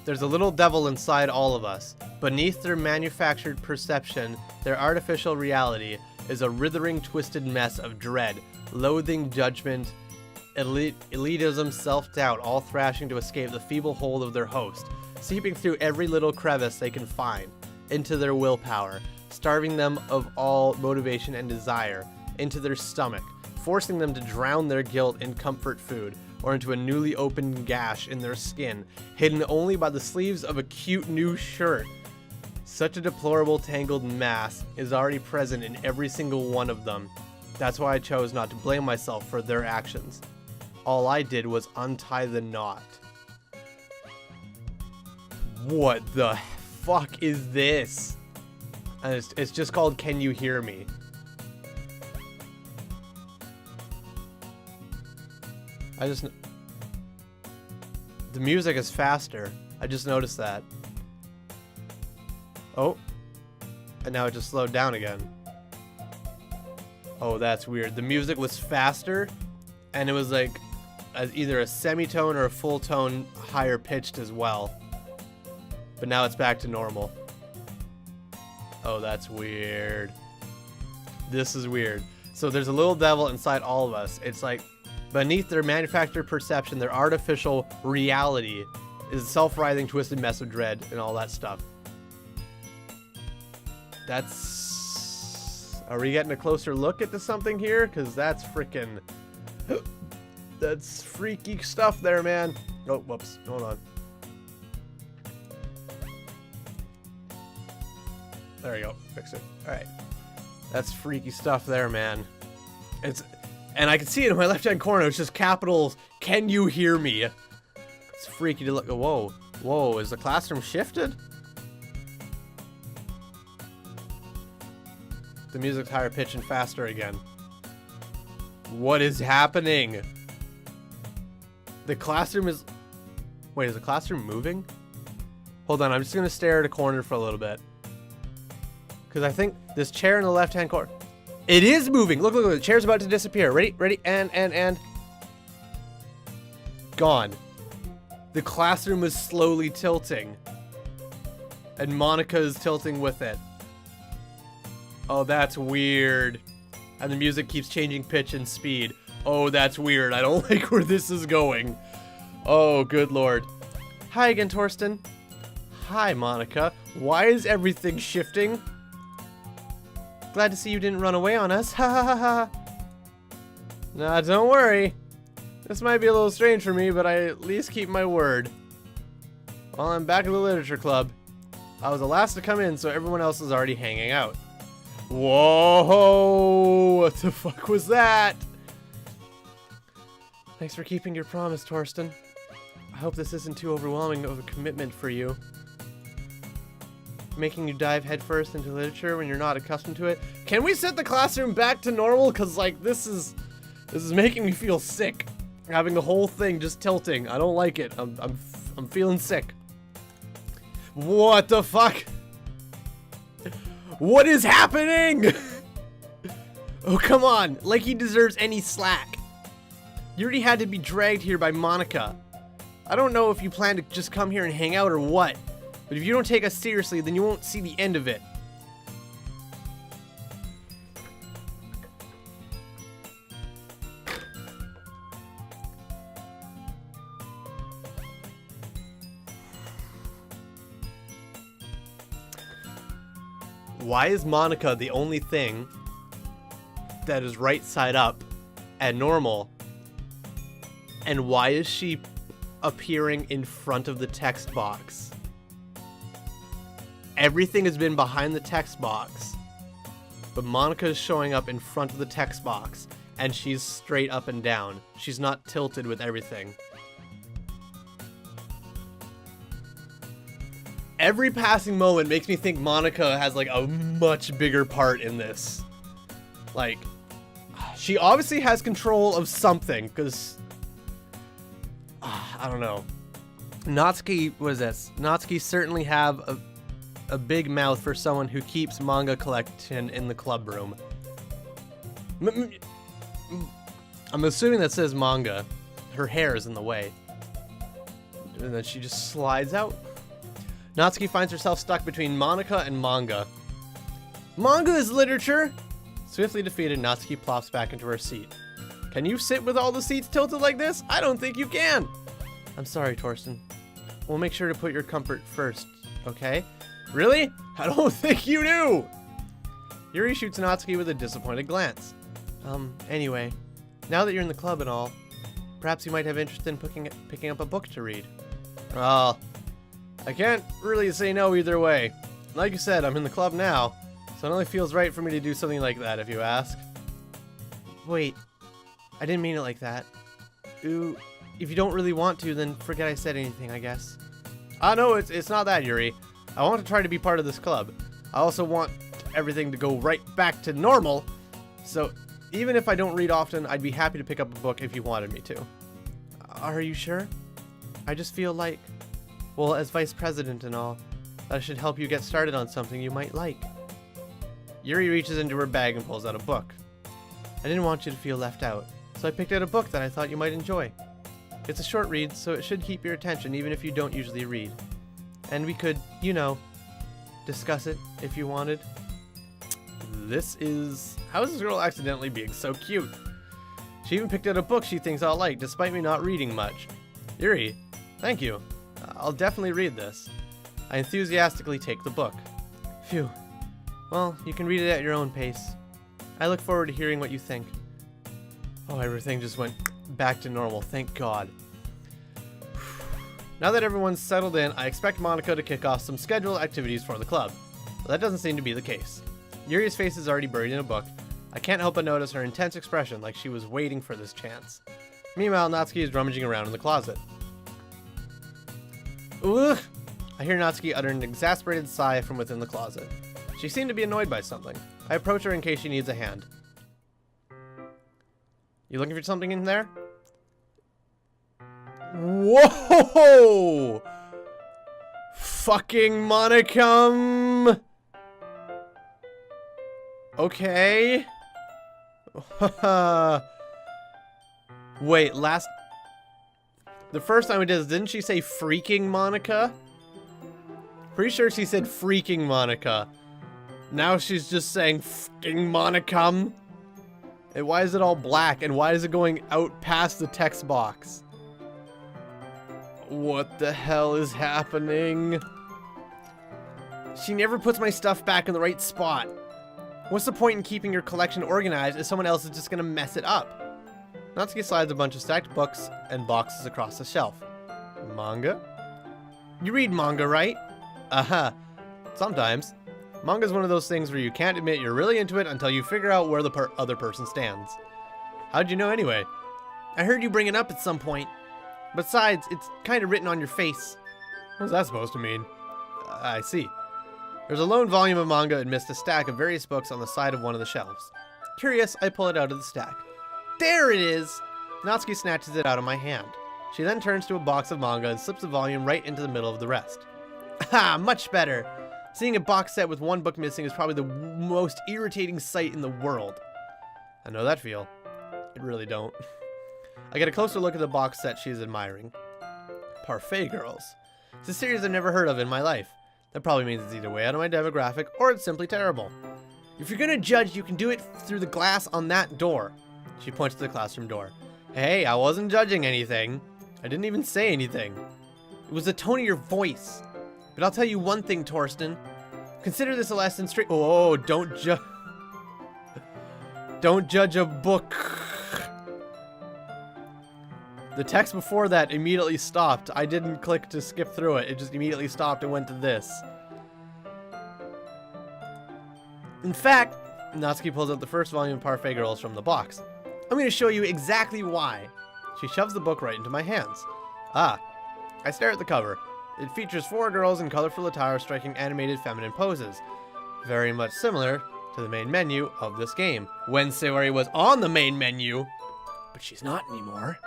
There's a little devil inside all of us. Beneath their manufactured perception, their artificial reality is a writhing, twisted mess of dread, loathing, judgment, elitism, self-doubt, all thrashing to escape the feeble hold of their host, seeping through every little crevice they can find, into their willpower, starving them of all motivation and desire, into their stomach, forcing them to drown their guilt in comfort food, or into a newly opened gash in their skin, hidden only by the sleeves of a cute new shirt. Such a deplorable tangled mass is already present in every single one of them. That's why I chose not to blame myself for their actions. All I did was untie the knot. What the fuck is this? And it's just called Can You Hear Me? The music is faster. I just noticed that. Oh. And now it just slowed down again. Oh, that's weird. The music was faster, and it was like either a semitone or a full tone higher pitched as well. But now it's back to normal. Oh, that's weird. This is weird. So there's a little devil inside all of us. It's like beneath their manufactured perception, their artificial reality is a self-writhing, twisted mess of dread and all that stuff. That's... Are we getting a closer look at something here? Because that's freaking... That's freaky stuff there, man. Oh, whoops. Hold on. There we go. Fix it. Alright. That's freaky stuff there, man. And I can see it in my left-hand corner. It's just capitals. Can you hear me? It's freaky to look. Whoa. Whoa. Is the classroom shifted? The music's higher pitch and faster again. What is happening? The classroom is... Wait, is the classroom moving? Hold on. I'm just going to stare at a corner for a little bit. Because I think this chair in the left-hand corner... It is moving! Look, look, look. The chair's about to disappear. Ready? Ready? And... Gone. The classroom is slowly tilting. And Monica is tilting with it. Oh, that's weird. And the music keeps changing pitch and speed. Oh, that's weird. I don't like where this is going. Oh, good lord. Hi again, Torsten. Hi, Monica. Why is everything shifting? Glad to see you didn't run away on us. Ha ha ha ha. Nah, don't worry. This might be a little strange for me, but I at least keep my word. Well, I'm back at the literature club. I was the last to come in, so everyone else is already hanging out. Whoa! What the fuck was that? Thanks for keeping your promise, Torsten. I hope this isn't too overwhelming of a commitment for you. Making you dive headfirst into literature when you're not accustomed to it. Can we set the classroom back to normal? Cause like this is making me feel sick. Having the whole thing just tilting. I don't like it. I'm feeling sick. What the fuck? What is happening? Oh, come on. Like he deserves any slack. You already had to be dragged here by Monica. I don't know if you plan to just come here and hang out or what. But if you don't take us seriously, then you won't see the end of it. Why is Monica the only thing that is right side up and normal? And why is she appearing in front of the text box? Everything has been behind the text box, but Monica is showing up in front of the text box, and she's straight up and down. She's not tilted with everything. Every passing moment makes me think Monica has like a much bigger part in this. Like, she obviously has control of something, because I don't know. Natsuki, what is this? Natsuki certainly have a big mouth for someone who keeps manga collection in the club room. I'm assuming that says manga. Her hair is in the way. And then she just slides out. Natsuki finds herself stuck between Monica and manga. Manga is literature! Swiftly defeated, Natsuki plops back into her seat. Can you sit with all the seats tilted like this? I don't think you can! I'm sorry, Torsten. We'll make sure to put your comfort first, okay? Really? I don't think you do! Yuri shoots Natsuki with a disappointed glance. Anyway, now that you're in the club and all, Perhaps you might have interest in picking up a book to read. Well, I can't really say no either way. Like you said, I'm in the club now, so it only feels right for me to do something like that, if you ask. Wait, I didn't mean it like that. Ooh, if you don't really want to, then forget I said anything, I guess. No, it's not that, Yuri. I want to try to be part of this club. I also want everything to go right back to normal, so even if I don't read often, I'd be happy to pick up a book if you wanted me to. Are you sure? I just feel like, well, as vice president and all, that I should help you get started on something you might like. Yuri reaches into her bag and pulls out a book. I didn't want you to feel left out, so I picked out a book that I thought you might enjoy. It's a short read, so it should keep your attention even if you don't usually read. And we could, you know, discuss it if you wanted. How is this girl accidentally being so cute? She even picked out a book she thinks I'll like, despite me not reading much. Yuri, thank you. I'll definitely read this. I enthusiastically take the book. Phew. Well, you can read it at your own pace. I look forward to hearing what you think. Oh, everything just went back to normal, thank God. Now that everyone's settled in, I expect Monica to kick off some scheduled activities for the club. But that doesn't seem to be the case. Yuri's face is already buried in a book. I can't help but notice her intense expression, like she was waiting for this chance. Meanwhile, Natsuki is rummaging around in the closet. Ugh! I hear Natsuki utter an exasperated sigh from within the closet. She seemed to be annoyed by something. I approach her in case she needs a hand. You looking for something in there? Whoa! Fucking Monicum! Okay. Wait, the first time we did this, didn't she say freaking Monica? Pretty sure she said freaking Monica. Now she's just saying fucking Monicum. And why is it all black? And why is it going out past the text box? What the hell is happening? She never puts my stuff back in the right spot. What's the point in keeping your collection organized if someone else is just gonna mess it up? Natsuki slides a bunch of stacked books and boxes across the shelf. Manga? You read manga, right? Sometimes. Manga's one of those things where you can't admit you're really into it until you figure out where the other person stands. How'd you know anyway? I heard you bring it up at some point. Besides, it's kind of written on your face. What's that supposed to mean? I see. There's a lone volume of manga amidst a stack of various books on the side of one of the shelves. Curious, I pull it out of the stack. There it is! Natsuki snatches it out of my hand. She then turns to a box of manga and slips the volume right into the middle of the rest. Ha! Much better! Seeing a box set with one book missing is probably the most irritating sight in the world. I know that feel. I really don't. I get a closer look at the box set she is admiring. Parfait Girls. It's a series I've never heard of in my life. That probably means it's either way out of my demographic or it's simply terrible. If you're gonna judge, you can do it through the glass on that door. She points to the classroom door. Hey, I wasn't judging anything. I didn't even say anything. It was the tone of your voice. But I'll tell you one thing, Torsten. Consider this a lesson straight. Oh, don't judge a book. The text before that immediately stopped. I didn't click to skip through it. It just immediately stopped and went to this. In fact, Natsuki pulls out the first volume of Parfait Girls from the box. I'm going to show you exactly why. She shoves the book right into my hands. I stare at the cover. It features 4 girls in colorful attire striking animated feminine poses. Very much similar to the main menu of this game. When Sayori was on the main menu, but she's not anymore.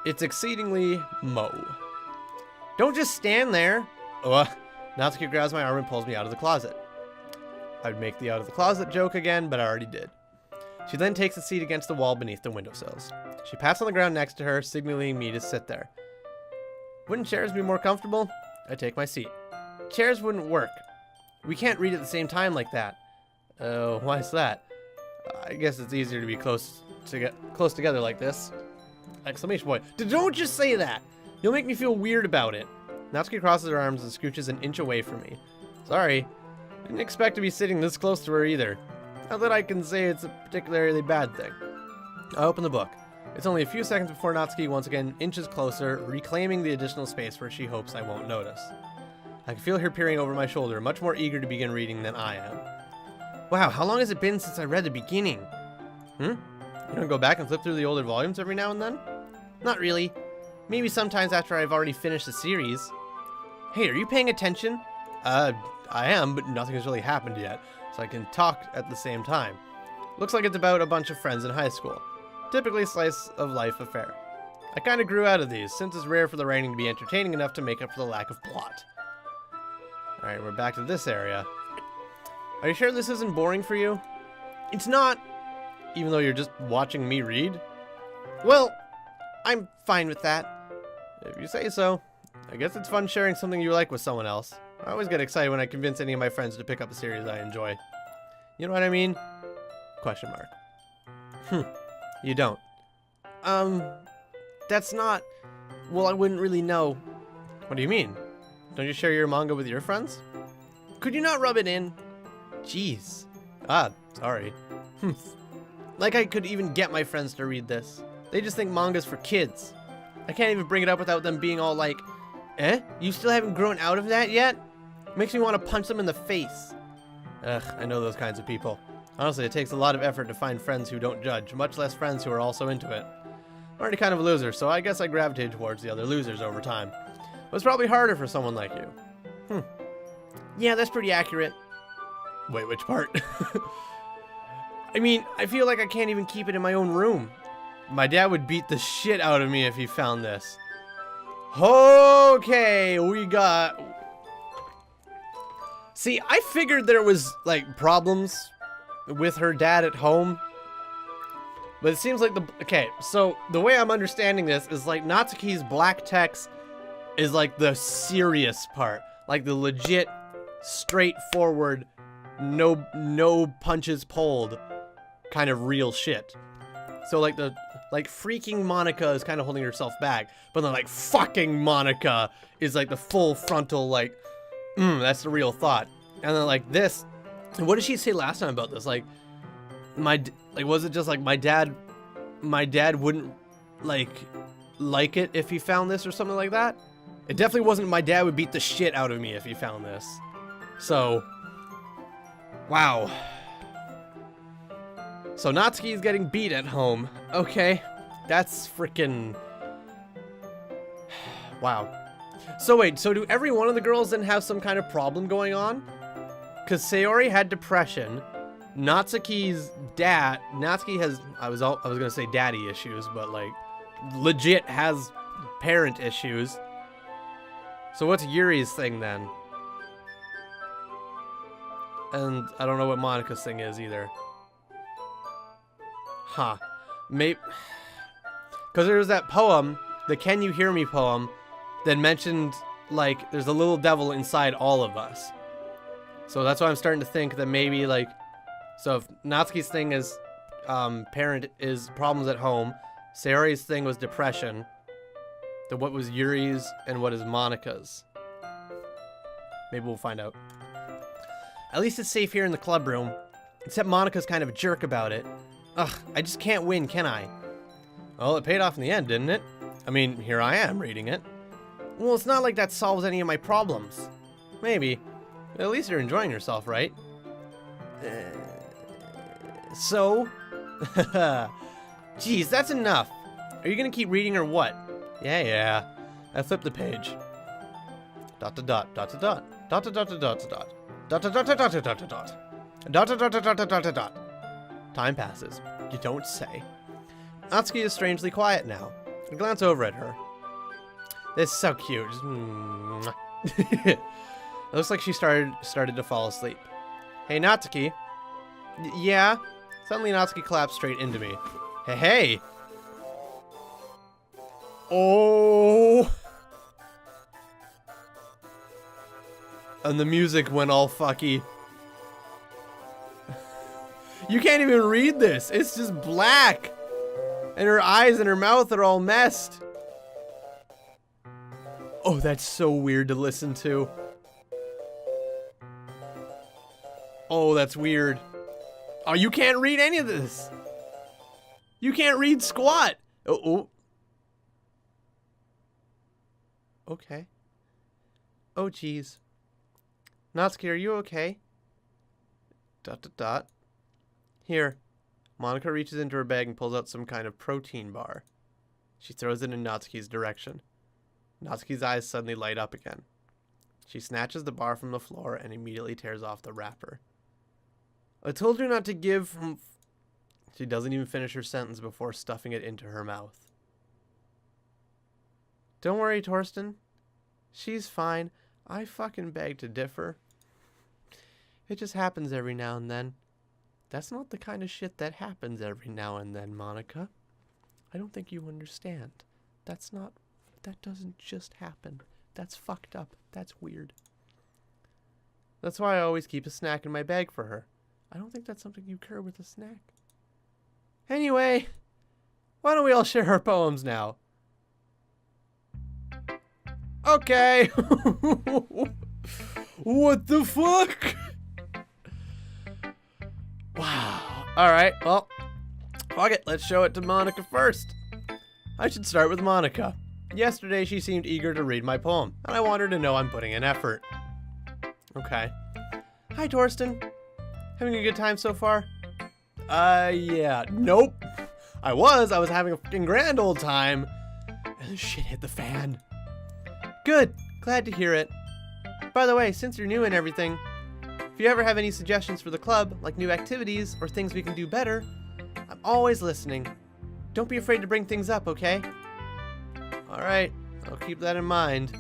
It's exceedingly Mo. Don't just stand there. Natsuki grabs my arm and pulls me out of the closet. I'd make the out of the closet joke again, but I already did. She then takes a seat against the wall beneath the windowsills. She pats on the ground next to her, signaling me to sit there. Wouldn't chairs be more comfortable? I take my seat. Chairs wouldn't work. We can't read at the same time like that. Oh, why is that? I guess it's easier to be close together like this. Exclamation point. Don't just say that! You'll make me feel weird about it. Natsuki crosses her arms and scooches an inch away from me. Sorry. Didn't expect to be sitting this close to her either. Not that I can say it's a particularly bad thing. I open the book. It's only a few seconds before Natsuki once again inches closer, reclaiming the additional space where she hopes I won't notice. I can feel her peering over my shoulder, much more eager to begin reading than I am. Wow, how long has it been since I read the beginning? You don't go back and flip through the older volumes every now and then? Not really. Maybe sometimes after I've already finished the series. Hey, are you paying attention? I am, but nothing has really happened yet, so I can talk at the same time. Looks like it's about a bunch of friends in high school. Typically a slice of life affair. I kinda grew out of these, since it's rare for the writing to be entertaining enough to make up for the lack of plot. Alright, we're back to this area. Are you sure this isn't boring for you? It's not, even though you're just watching me read. Well, I'm fine with that. If you say so. I guess it's fun sharing something you like with someone else. I always get excited when I convince any of my friends to pick up a series I enjoy. You know what I mean? Question mark. You don't. That's not... Well, I wouldn't really know. What do you mean? Don't you share your manga with your friends? Could you not rub it in? Jeez. Sorry. Like I could even get my friends to read this. They just think manga's for kids. I can't even bring it up without them being all like, eh? You still haven't grown out of that yet? Makes me want to punch them in the face. Ugh, I know those kinds of people. Honestly, it takes a lot of effort to find friends who don't judge, much less friends who are also into it. I'm already kind of a loser, so I guess I gravitated towards the other losers over time. But it's probably harder for someone like you. Yeah, that's pretty accurate. Wait, which part? I mean, I feel like I can't even keep it in my own room. My dad would beat the shit out of me if he found this. Okay, we got... See, I figured there was, like, problems with her dad at home. But it seems like the... Okay, so the way I'm understanding this is, like, Natsuki's black text is, like, the serious part. Like, the legit, straightforward, no punches pulled kind of real shit. So, like, freaking Monica is kind of holding herself back. But then, like, fucking Monica is, like, the full frontal, like... that's the real thought. And then like this, what did she say last time about this? Like, was it just like my dad wouldn't like it if he found this or something like that? It definitely wasn't my dad would beat the shit out of me if he found this. So, wow. So Natsuki is getting beat at home. Okay, that's freaking... Wow. So wait, so do every one of the girls then have some kind of problem going on? Because Sayori had depression. Natsuki has, I was gonna say daddy issues, but like, legit has parent issues. So what's Yuri's thing then? And I don't know what Monica's thing is either. Huh. Maybe, because there was that poem, the Can You Hear Me poem, that mentioned, like, there's a little devil inside all of us. So that's why I'm starting to think that maybe, like, so if Natsuki's thing is, parent is problems at home, Sayori's thing was depression, then what was Yuri's and what is Monica's? Maybe we'll find out. At least it's safe here in the club room, except Monica's kind of a jerk about it. Ugh, I just can't win, can I? Well, it paid off in the end, didn't it? I mean, here I am reading it. Well, it's not like that solves any of my problems. Maybe. At least you're enjoying yourself, right? So? Jeez, that's enough. Are you gonna keep reading or what? Yeah. I flipped the page. Dot to dot, dot to dot. Dot to dot to dot to dot. Dot to dot to dot to dot to dot. Dot to dot to dot to dot to dot. Time passes. You don't say. Natsuki is strangely quiet now. I glance over at her. This is so cute. It looks like she started to fall asleep. Hey, Natsuki. Yeah? Suddenly Natsuki collapsed straight into me. Hey! Oh! And the music went all fucky. You can't even read this. It's just black. And her eyes and her mouth are all messed. Oh, that's so weird to listen to. Oh, that's weird. Oh, you can't read any of this. You can't read squat. Oh, oh. Okay. Oh, jeez. Natsuki, are you okay? Dot, dot, dot. Here. Monica reaches into her bag and pulls out some kind of protein bar. She throws it in Natsuki's direction. Natsuki's eyes suddenly light up again. She snatches the bar from the floor and immediately tears off the wrapper. I told her not to give... She doesn't even finish her sentence before stuffing it into her mouth. Don't worry, Torsten. She's fine. I fucking beg to differ. It just happens every now and then. That's not the kind of shit that happens every now and then, Monica. I don't think you understand. That doesn't just happen. That's fucked up. That's weird. That's why I always keep a snack in my bag for her. I don't think that's something you cure with a snack. Anyway, why don't we all share our poems now? Okay. What the fuck? Wow. Alright, well, fuck it. Let's show it to Monica first. I should start with Monica. Yesterday, she seemed eager to read my poem, and I want her to know I'm putting in effort. Okay. Hi, Torsten. Having a good time so far? Yeah. Nope. I was having a fucking grand old time. And the shit hit the fan. Good. Glad to hear it. By the way, since you're new and everything, if you ever have any suggestions for the club, like new activities or things we can do better, I'm always listening. Don't be afraid to bring things up, okay? Alright, I'll keep that in mind.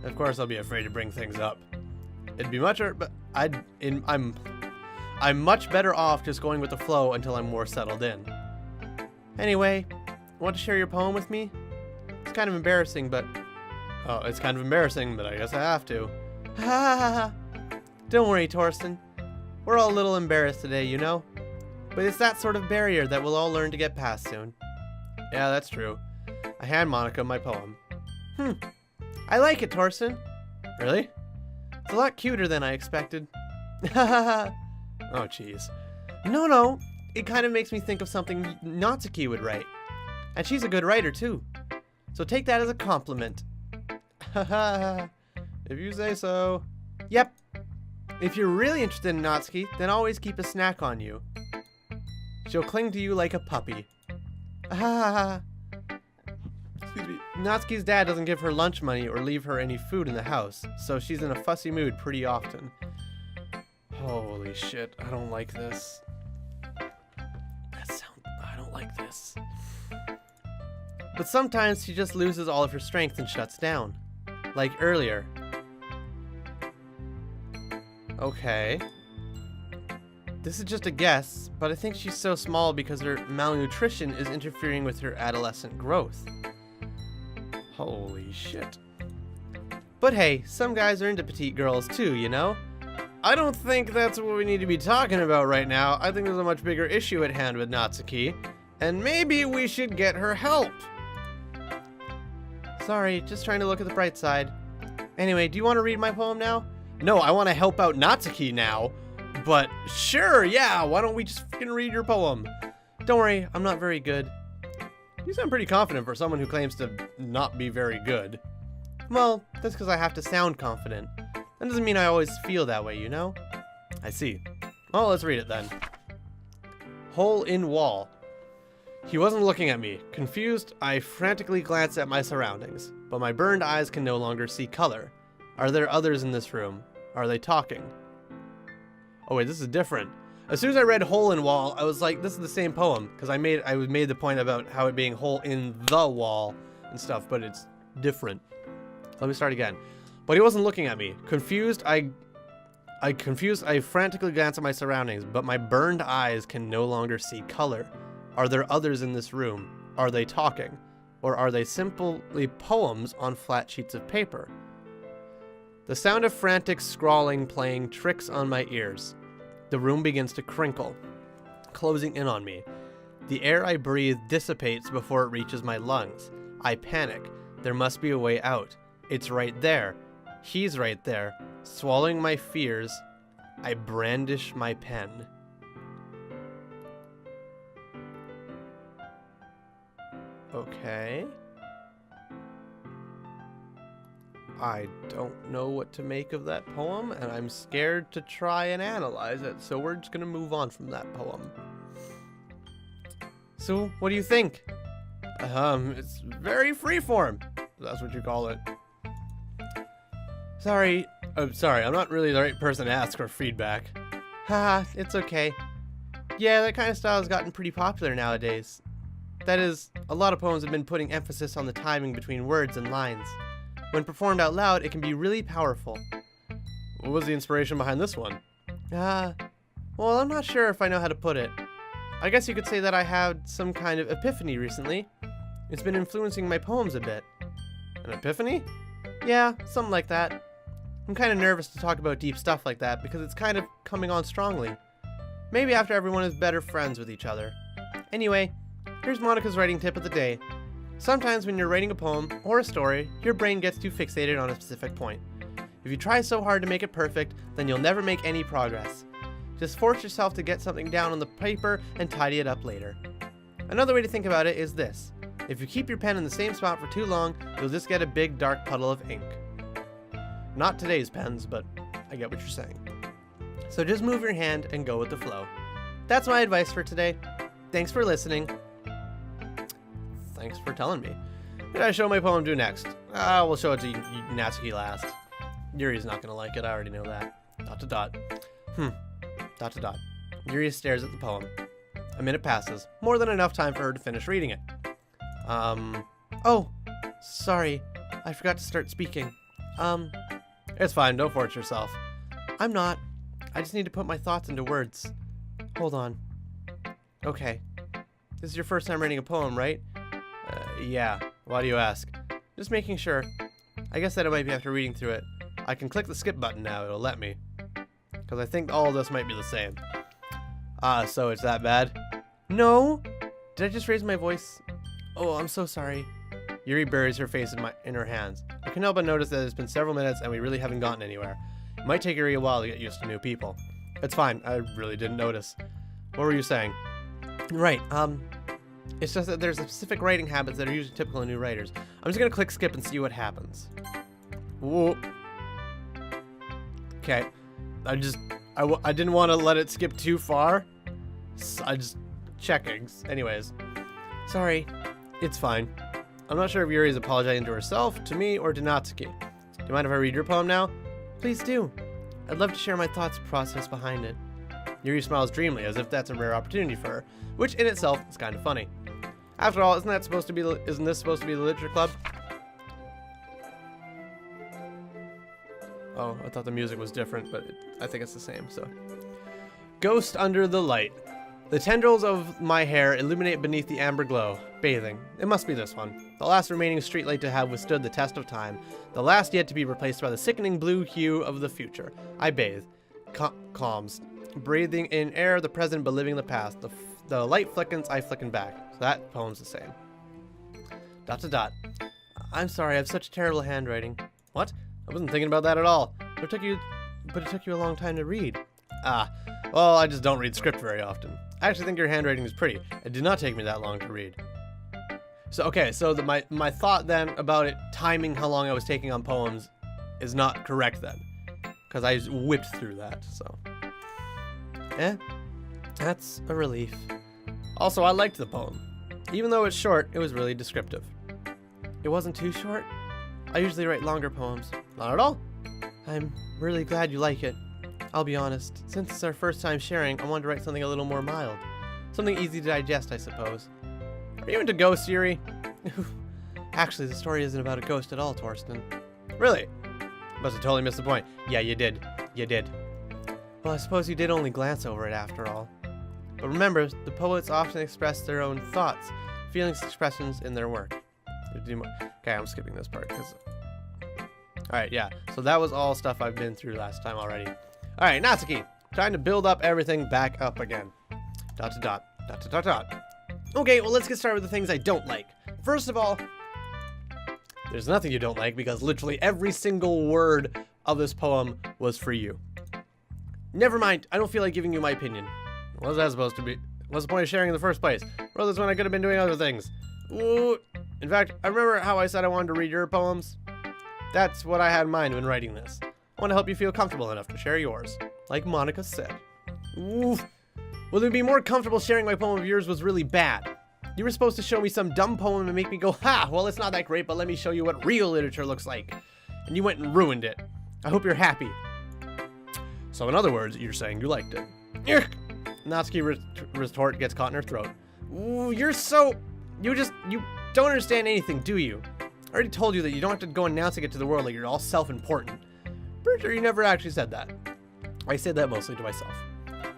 Of course I'll be afraid to bring things up. It'd be much, but I'm much better off just going with the flow until I'm more settled in. Anyway, want to share your poem with me? It's kind of embarrassing, but... Oh, it's kind of embarrassing, but I guess I have to. Ha ha ha ha. Don't worry, Torsten. We're all a little embarrassed today, you know? But it's that sort of barrier that we'll all learn to get past soon. Yeah, that's true. I hand Monica my poem. I like it, Torsten. Really? It's a lot cuter than I expected. Ha ha ha. Oh, jeez. No. It kind of makes me think of something Natsuki would write. And she's a good writer, too. So take that as a compliment. Ha ha. If you say so. Yep. If you're really interested in Natsuki, then always keep a snack on you. She'll cling to you like a puppy. Ha ha ha. Excuse me. Natsuki's dad doesn't give her lunch money or leave her any food in the house, so she's in a fussy mood pretty often. Holy shit, I don't like this. I don't like this. But sometimes she just loses all of her strength and shuts down. Like earlier. Okay. This is just a guess, but I think she's so small because her malnutrition is interfering with her adolescent growth. Holy shit. But hey, some guys are into petite girls too, you know? I don't think that's what we need to be talking about right now. I think there's a much bigger issue at hand with Natsuki, and maybe we should get her help. Sorry, just trying to look at the bright side. Anyway, do you want to read my poem now? No, I want to help out Natsuki now. But sure, yeah, why don't we just fucking read your poem? Don't worry, I'm not very good. You sound pretty confident for someone who claims to not be very good. Well, that's because I have to sound confident. That doesn't mean I always feel that way, you know? I see. Well, let's read it then. Hole in wall. He wasn't looking at me. Confused, I frantically glanced at my surroundings, but my burned eyes can no longer see color. Are there others in this room? Are they talking? Oh wait, this is different. As soon as I read hole in wall, I was like, this is the same poem, because I made the point about how it being hole in the wall and stuff, but it's different. Let me start again. But he wasn't looking at me. Confused, I frantically glanced at my surroundings, but my burned eyes can no longer see color. Are there others in this room? Are they talking? Or are they simply poems on flat sheets of paper? The sound of frantic scrawling playing tricks on my ears. The room begins to crinkle, closing in on me. The air I breathe dissipates before it reaches my lungs. I panic. There must be a way out. It's right there. He's right there. Swallowing my fears, I brandish my pen. Okay. I don't know what to make of that poem, and I'm scared to try and analyze it, so we're just gonna move on from that poem. So, what do you think? It's very freeform. That's what you call it. Sorry, I'm not really the right person to ask for feedback. Haha, it's okay. Yeah, that kind of style has gotten pretty popular nowadays. That is, a lot of poems have been putting emphasis on the timing between words and lines. When performed out loud, it can be really powerful. What was the inspiration behind this one? Well, I'm not sure if I know how to put it. I guess you could say that I had some kind of epiphany recently. It's been influencing my poems a bit. An epiphany? Yeah, something like that. I'm kind of nervous to talk about deep stuff like that because it's kind of coming on strongly. Maybe after everyone is better friends with each other. Anyway, here's Monica's writing tip of the day. Sometimes when you're writing a poem or a story, your brain gets too fixated on a specific point. If you try so hard to make it perfect, then you'll never make any progress. Just force yourself to get something down on the paper and tidy it up later. Another way to think about it is this. If you keep your pen in the same spot for too long, you'll just get a big dark puddle of ink. Not today's pens, but I get what you're saying. So just move your hand and go with the flow. That's my advice for today. Thanks for listening. Thanks for telling me. Did I show my poem to next? We'll show it to Natsuki last. Yuri's not gonna like it, I already know that. ... Yuri stares at the poem. A minute passes, more than enough time for her to finish reading it. Oh, sorry, I forgot to start speaking. It's fine, don't force yourself. I'm not. I just need to put my thoughts into words. Hold on. Okay. This is your first time reading a poem, right? Yeah. Why do you ask? Just making sure. I guess that it might be after reading through it. I can click the skip button now, it'll let me. Because I think all of this might be the same. So it's that bad? No! Did I just raise my voice? Oh, I'm so sorry. Yuri buries her face in her hands. I can help but notice that it's been several minutes and we really haven't gotten anywhere. It might take Yuri a while to get used to new people. It's fine, I really didn't notice. What were you saying? Right, it's just that there's specific writing habits that are usually typical in new writers. I'm just gonna click skip and see what happens. Whoa. Okay. I didn't want to let it skip too far. I just checking. Anyways. Sorry. It's fine. I'm not sure if Yuri is apologizing to herself, to me, or to Natsuki. Do you mind if I read your poem now? Please do. I'd love to share my thoughts process behind it. Yuri smiles dreamily, as if that's a rare opportunity for her, which in itself is kind of funny. After all, isn't this supposed to be the literature club? Oh, I thought the music was different, but I think it's the same, so. Ghost under the light. The tendrils of my hair illuminate beneath the amber glow. Bathing. It must be this one. The last remaining streetlight to have withstood the test of time. The last yet to be replaced by the sickening blue hue of the future. I bathe. Calms. Breathing in air the present but living the past. The light flickens, I flicken back. So that poem's the same. ... I'm sorry, I have such terrible handwriting. What? I wasn't thinking about that at all. But it took you a long time to read. Well, I just don't read script very often. I actually think your handwriting is pretty. It did not take me that long to read. So, okay, so my thought then about it timing how long I was taking on poems is not correct then. Because I just whipped through that, so. That's a relief. Also, I liked the poem. Even though it's short, it was really descriptive. It wasn't too short? I usually write longer poems. Not at all. I'm really glad you like it. I'll be honest, since it's our first time sharing, I wanted to write something a little more mild. Something easy to digest, I suppose. Are you into ghosts, Yuri? Actually, the story isn't about a ghost at all, Torsten. Really? Must have totally missed the point. Yeah, you did. You did. Well, I suppose you did only glance over it after all. But remember, the poets often express their own thoughts, feelings, expressions in their work. Okay, I'm skipping this part. Alright, yeah. So that was all stuff I've been through last time already. Alright, Natsuki. Trying to build up everything back up again. ... Okay, well, let's get started with the things I don't like. First of all, there's nothing you don't like because literally every single word of this poem was for you. Never mind, I don't feel like giving you my opinion. What was that supposed to be? What's the point of sharing in the first place? Well, that's when I could have been doing other things. Ooh, In fact, I remember how I said I wanted to read your poems? That's what I had in mind when writing this. I want to help you feel comfortable enough to share yours, like Monica said. Oof. Well, it would be more comfortable sharing my poem if yours was really bad. You were supposed to show me some dumb poem and make me go, ha, well, it's not that great, but let me show you what real literature looks like. And you went and ruined it. I hope you're happy. So in other words, you're saying you liked it. Yuck. Natsuki retort gets caught in her throat. Ooh, you're so... You don't understand anything, do you? I already told you that you don't have to go announcing it to the world like you're all self-important. Pretty sure you never actually said that. I said that mostly to myself.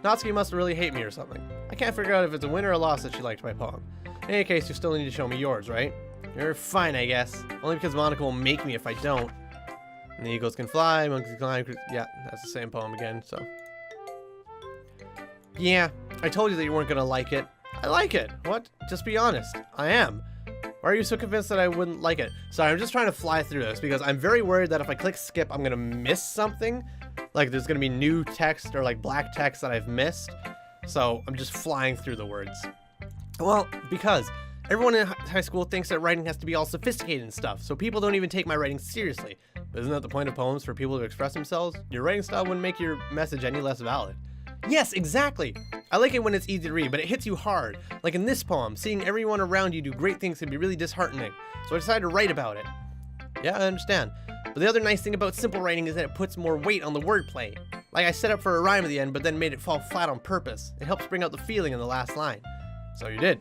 Natsuki must really hate me or something. I can't figure out if it's a win or a loss that she liked my poem. In any case, you still need to show me yours, right? You're fine, I guess. Only because Monica will make me if I don't. And the eagles can fly, monkeys can climb. Yeah, that's the same poem again, so. Yeah, I told you that you weren't gonna like it. I like it. What? Just be honest. I am. Why are you so convinced that I wouldn't like it? Sorry, I'm just trying to fly through this because I'm very worried that if I click skip, I'm gonna miss something. Like there's gonna be new text or like black text that I've missed. So I'm just flying through the words. Well, because everyone in high school thinks that writing has to be all sophisticated and stuff, so people don't even take my writing seriously. But isn't that the point of poems, for people to express themselves? Your writing style wouldn't make your message any less valid. Yes, exactly. I like it when it's easy to read, but it hits you hard. Like in this poem, seeing everyone around you do great things can be really disheartening. So I decided to write about it. Yeah, I understand. But the other nice thing about simple writing is that it puts more weight on the wordplay. Like I set up for a rhyme at the end, but then made it fall flat on purpose. It helps bring out the feeling in the last line. So you did.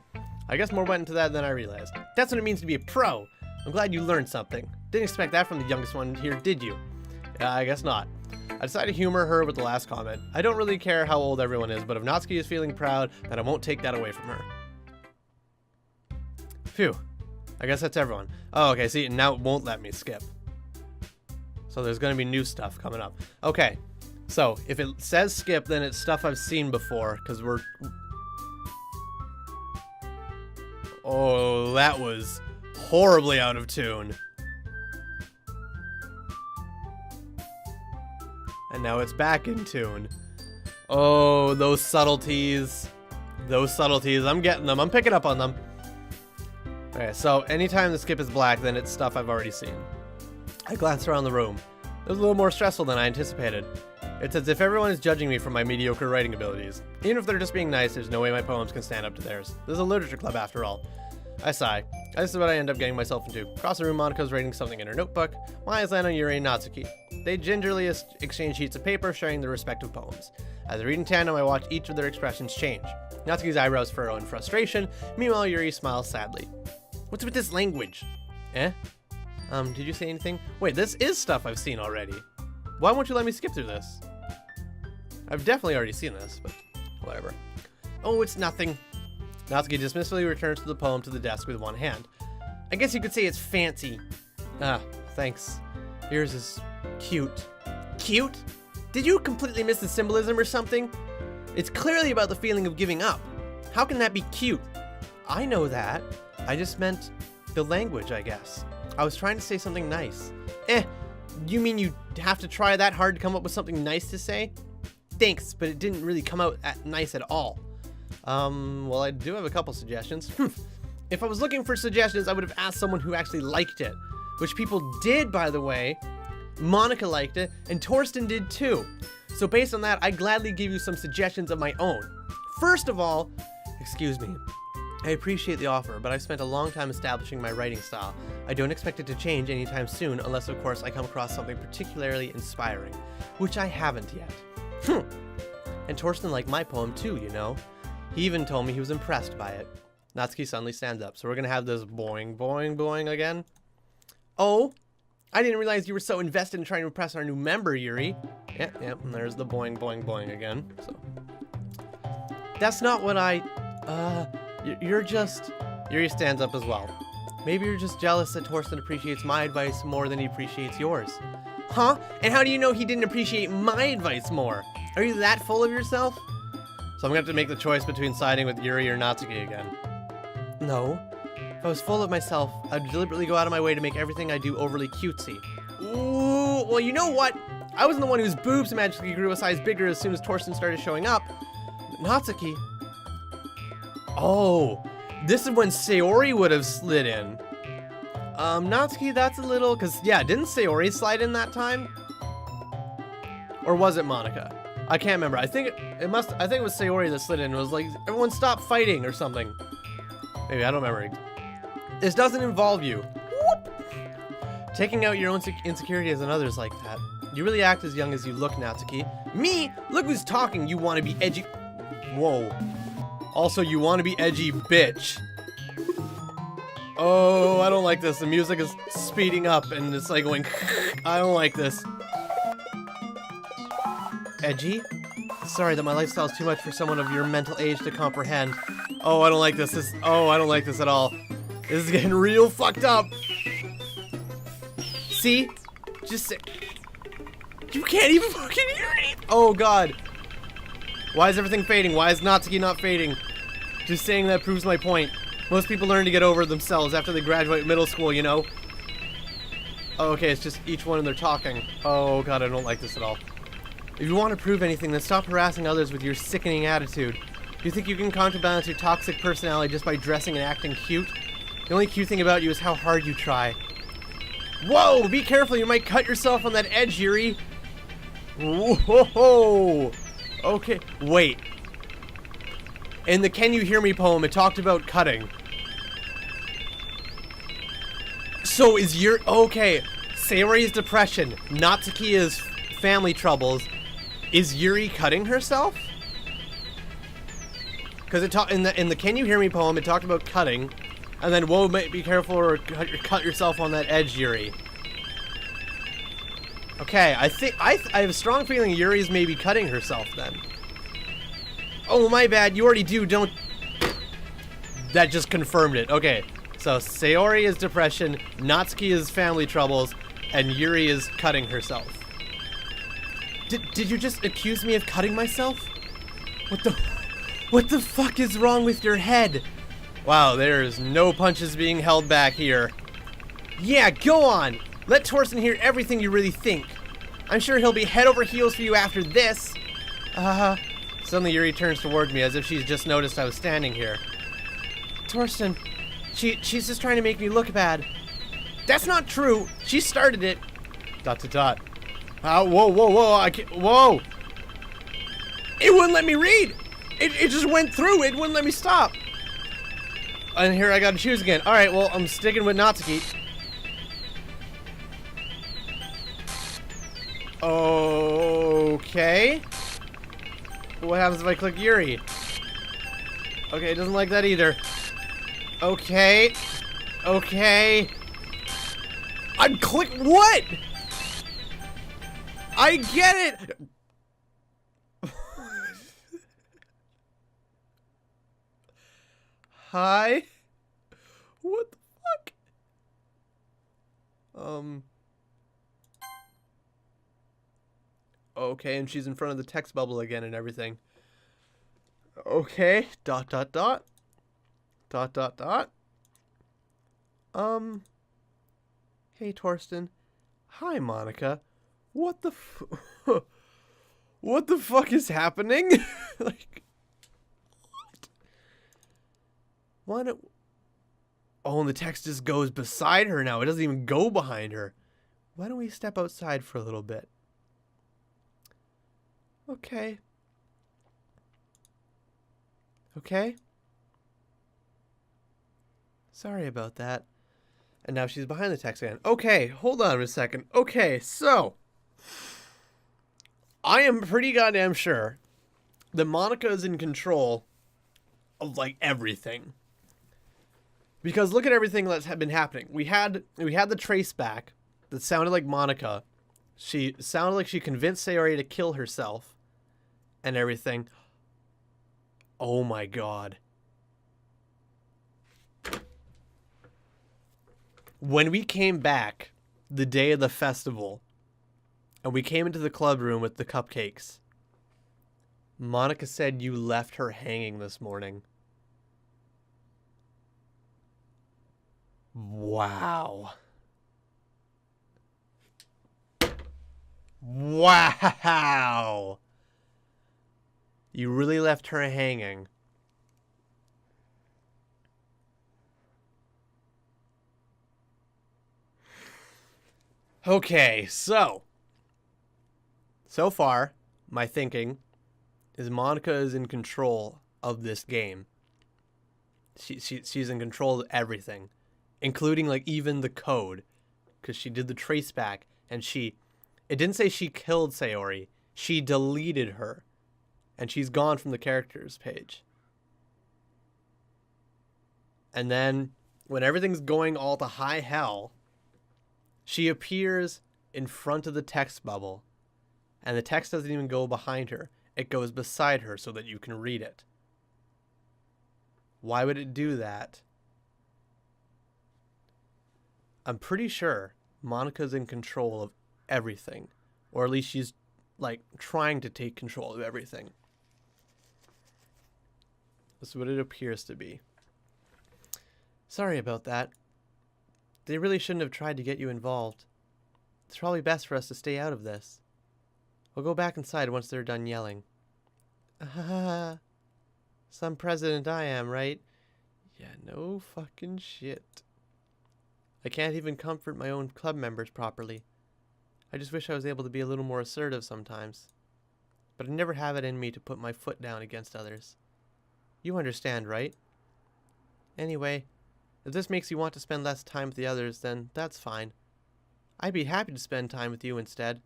I guess more went into that than I realized. That's what it means to be a pro. I'm glad you learned something. Didn't expect that from the youngest one here, did you? I guess not. I decided to humor her with the last comment. I don't really care how old everyone is, but if Natsuki is feeling proud, then I won't take that away from her. Phew. I guess that's everyone. Oh, okay, see, now it won't let me skip. So there's gonna be new stuff coming up. Okay, so if it says skip, then it's stuff I've seen before, because we're... Oh, that was horribly out of tune. And now it's back in tune. Oh, those subtleties. Those subtleties. I'm getting them. I'm picking up on them. Okay, so anytime the skip is black, then it's stuff I've already seen. I glanced around the room. It was a little more stressful than I anticipated. It's as if everyone is judging me for my mediocre writing abilities. Even if they're just being nice, there's no way my poems can stand up to theirs. This is a literature club after all. I sigh. This is what I end up getting myself into. Across the room, Monika's writing something in her notebook. My eyes land on Yuri and Natsuki. They gingerly exchange sheets of paper, sharing their respective poems. As I read in tandem, I watch each of their expressions change. Natsuki's eyebrows furrow in frustration. Meanwhile, Yuri smiles sadly. What's with this language? Eh? Did you say anything? Wait, this is stuff I've seen already. Why won't you let me skip through this? I've definitely already seen this, but whatever. Oh, it's nothing. Natsuki dismissively returns to the poem to the desk with one hand. I guess you could say it's fancy. Ah, thanks. Yours is cute. Cute? Did you completely miss the symbolism or something? It's clearly about the feeling of giving up. How can that be cute? I know that. I just meant the language, I guess. I was trying to say something nice. You mean you have to try that hard to come up with something nice to say? Thanks, but it didn't really come out nice at all. Well, I do have a couple suggestions. If I was looking for suggestions, I would have asked someone who actually liked it. Which people did, by the way. Monica liked it, and Torsten did too. So based on that, I gladly give you some suggestions of my own. First of all, excuse me. I appreciate the offer, but I've spent a long time establishing my writing style. I don't expect it to change anytime soon, unless of course I come across something particularly inspiring. Which I haven't yet. And Torsten liked my poem too, you know. He even told me he was impressed by it. Natsuki suddenly stands up, so we're gonna have this boing, boing, boing again. Oh, I didn't realize you were so invested in trying to impress our new member, Yuri. Yep, and there's the boing, boing, boing again. So that's not what you're just... Yuri stands up as well. Maybe you're just jealous that Torsten appreciates my advice more than he appreciates yours. Huh? And how do you know he didn't appreciate my advice more? Are you that full of yourself? So I'm gonna have to make the choice between siding with Yuri or Natsuki again. No. If I was full of myself, I'd deliberately go out of my way to make everything I do overly cutesy. Ooh, well, you know what? I wasn't the one whose boobs magically grew a size bigger as soon as Torsten started showing up. Natsuki. Oh, this is when Sayori would have slid in. Natsuki, that's a little, because, yeah, didn't Sayori slide in that time? Or was it Monica? I can't remember. I think it was Sayori that slid in. It was like, everyone stop fighting or something. Maybe, I don't remember. This doesn't involve you. Whoop. Taking out your own insecurities on others like that. You really act as young as you look, Natsuki. Me? Look who's talking. You want to be edgy. Whoa. Also, you want to be edgy, bitch. Oh, I don't like this. The music is speeding up and it's like going. I don't like this. Edgy? Sorry that my lifestyle is too much for someone of your mental age to comprehend. Oh, I don't like this. I don't like this at all. This is getting real fucked up. See? Just say. You can't even fucking hear it. Oh, God. Why is everything fading? Why is Natsuki not fading? Just saying that proves my point. Most people learn to get over themselves after they graduate middle school, you know? Oh, okay, it's just each one and they're talking. Oh, God, I don't like this at all. If you want to prove anything, then stop harassing others with your sickening attitude. Do you think you can counterbalance your toxic personality just by dressing and acting cute? The only cute thing about you is how hard you try. Whoa! Be careful, you might cut yourself on that edge, Yuri. Whoa! Okay, wait. In the Can You Hear Me poem, it talked about cutting. So is Yuri... Okay, Sayori's depression. Natsuki is family troubles. Is Yuri cutting herself? Because in the Can You Hear Me poem, it talked about cutting, and then whoa, be careful or cut yourself on that edge, Yuri. Okay, I think I have a strong feeling Yuri's maybe cutting herself then. Oh, my bad. You already do, don't... That just confirmed it. Okay, so Sayori is depression, Natsuki is family troubles, and Yuri is cutting herself. Did you just accuse me of cutting myself? What the fuck is wrong with your head? Wow, there's no punches being held back here. Yeah, go on! Let Torsten hear everything you really think. I'm sure he'll be head over heels for you after this. Suddenly Yuri turns toward me as if she's just noticed I was standing here. Torsten, she's just trying to make me look bad. That's not true. She started it. ... Whoa, I can't, whoa. It wouldn't let me read. It just went through. It wouldn't let me stop. And here I gotta choose again. Alright, well, I'm sticking with Natsuki. Okay. What happens if I click Yuri? Okay, it doesn't like that either. Okay. Okay. I'm what? I get it! Hi? What the fuck? Okay, and she's in front of the text bubble again and everything. Okay, ... Hey, Torsten. Hi, Monica. What the what the fuck is happening? Like, what? Oh, and the text just goes beside her now. It doesn't even go behind her. Why don't we step outside for a little bit? Okay. Okay? Sorry about that. And now she's behind the text again. Okay, hold on a second. Okay, so I am pretty goddamn sure that Monica is in control of like everything. Because look at everything that's been happening. We had the trace back that sounded like Monica. She sounded like she convinced Sayori to kill herself and everything. Oh my god. When we came back the day of the festival and we came into the club room with the cupcakes, Monica said you left her hanging this morning. Wow. Wow. You really left her hanging. Okay, so far, my thinking is Monica is in control of this game. She's in control of everything, including like even the code, because she did the trace back, and it didn't say she killed Sayori, she deleted her, and she's gone from the characters page. And then when everything's going all to high hell, she appears in front of the text bubble, and the text doesn't even go behind her. It goes beside her so that you can read it. Why would it do that? I'm pretty sure Monica's in control of everything, or at least she's like trying to take control of everything. That's what it appears to be. Sorry about that. They really shouldn't have tried to get you involved. It's probably best for us to stay out of this. We'll go back inside once they're done yelling. Some president I am, right? Yeah, no fucking shit. I can't even comfort my own club members properly. I just wish I was able to be a little more assertive sometimes. But I never have it in me to put my foot down against others. You understand, right? Anyway, if this makes you want to spend less time with the others, then that's fine. I'd be happy to spend time with you instead.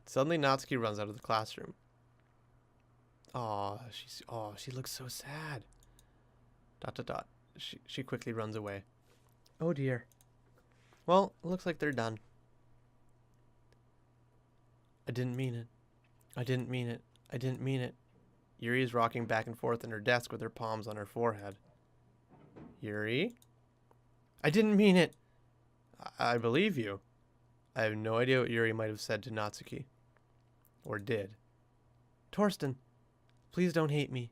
Suddenly Natsuki runs out of the classroom. She looks so sad. ... She quickly runs away. Oh dear. Well, it looks like they're done. I didn't mean it. I didn't mean it. I didn't mean it. Yuri is rocking back and forth in her desk with her palms on her forehead. Yuri? I didn't mean it. I believe you. I have no idea what Yuri might have said to Natsuki. Or did. Torsten, please don't hate me.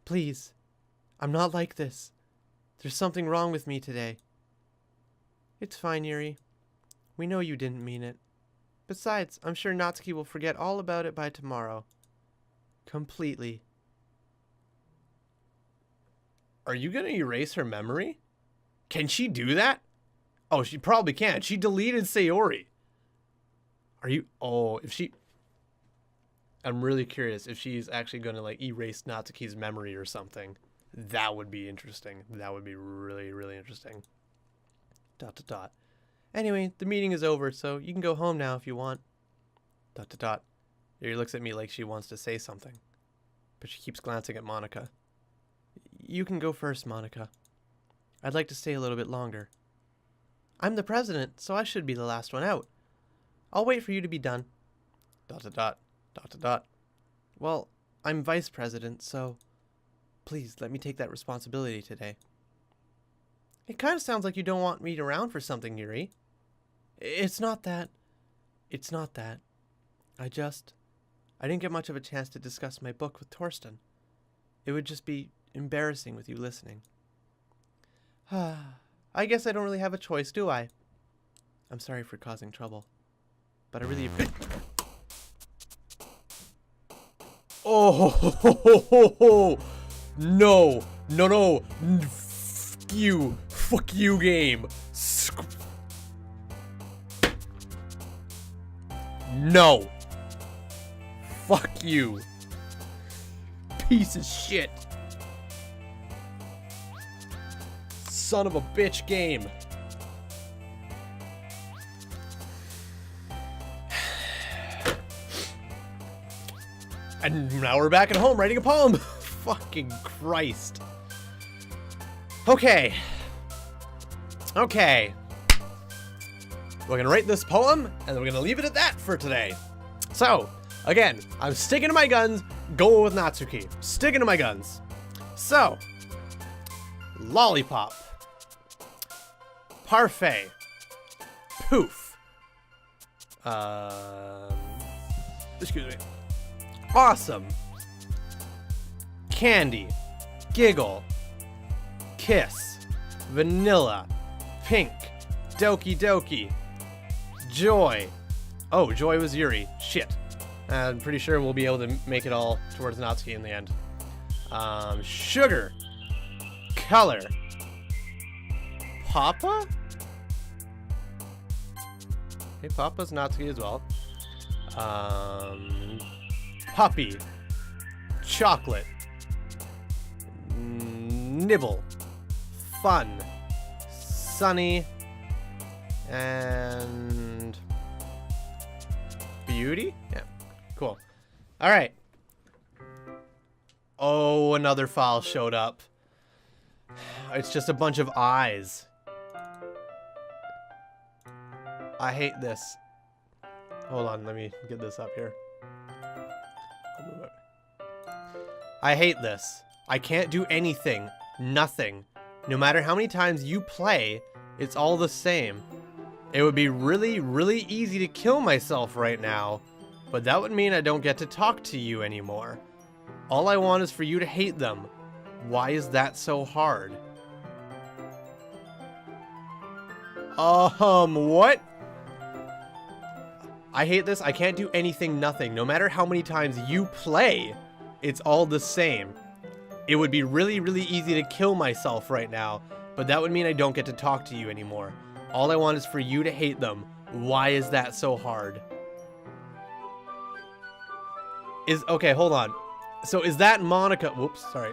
Please. I'm not like this. There's something wrong with me today. It's fine, Yuri. We know you didn't mean it. Besides, I'm sure Natsuki will forget all about it by tomorrow. Completely. Are you going to erase her memory? Can she do that? Oh, she probably can. She deleted Sayori. Are you... Oh, if she... I'm really curious if she's actually going to like erase Natsuki's memory or something. That would be interesting. That would be really, really interesting. ... Anyway, the meeting is over, so you can go home now if you want. ... Yuri looks at me like she wants to say something, but she keeps glancing at Monica. You can go first, Monica. I'd like to stay a little bit longer. I'm the president, so I should be the last one out. I'll wait for you to be done. ... Well, I'm vice president, so please let me take that responsibility today. It kind of sounds like you don't want me around for something, Yuri. It's not that. It's not that. I didn't get much of a chance to discuss my book with Torsten. It would just be embarrassing with you listening. I guess I don't really have a choice, do I? I'm sorry for causing trouble, but I really appreciate... Oh, no. Fuck you, game. No. Fuck you. Piece of shit. Son of a bitch game. And now we're back at home writing a poem. Fucking Christ. Okay. We're gonna write this poem, and then we're gonna leave it at that for today. So, again, I'm sticking to my guns, going with Natsuki. Sticking to my guns. So, lollipop. Parfait. Poof. Excuse me. Awesome. Candy. Giggle. Kiss. Vanilla. Pink. Doki Doki. Joy. Oh, Joy was Yuri. Shit. I'm pretty sure we'll be able to make it all towards Natsuki in the end. Sugar. Color. Papa? Okay, Papa's Natsuki as well. Puppy. Chocolate. Nibble. Fun. Sunny. And Beauty? Yeah. Cool. Alright. Oh, another file showed up. It's just a bunch of eyes. I hate this. Hold on, let me get this up here. I hate this. I can't do anything. Nothing. No matter how many times you play, it's all the same. It would be really, really easy to kill myself right now, but that would mean I don't get to talk to you anymore. All I want is for you to hate them. Why is that so hard? What? I hate this. I can't do anything, nothing. No matter how many times you play, it's all the same. It would be really, really easy to kill myself right now, but that would mean I don't get to talk to you anymore. All I want is for you to hate them. Why is that so hard? Okay, hold on. So is that Monica? Whoops, sorry.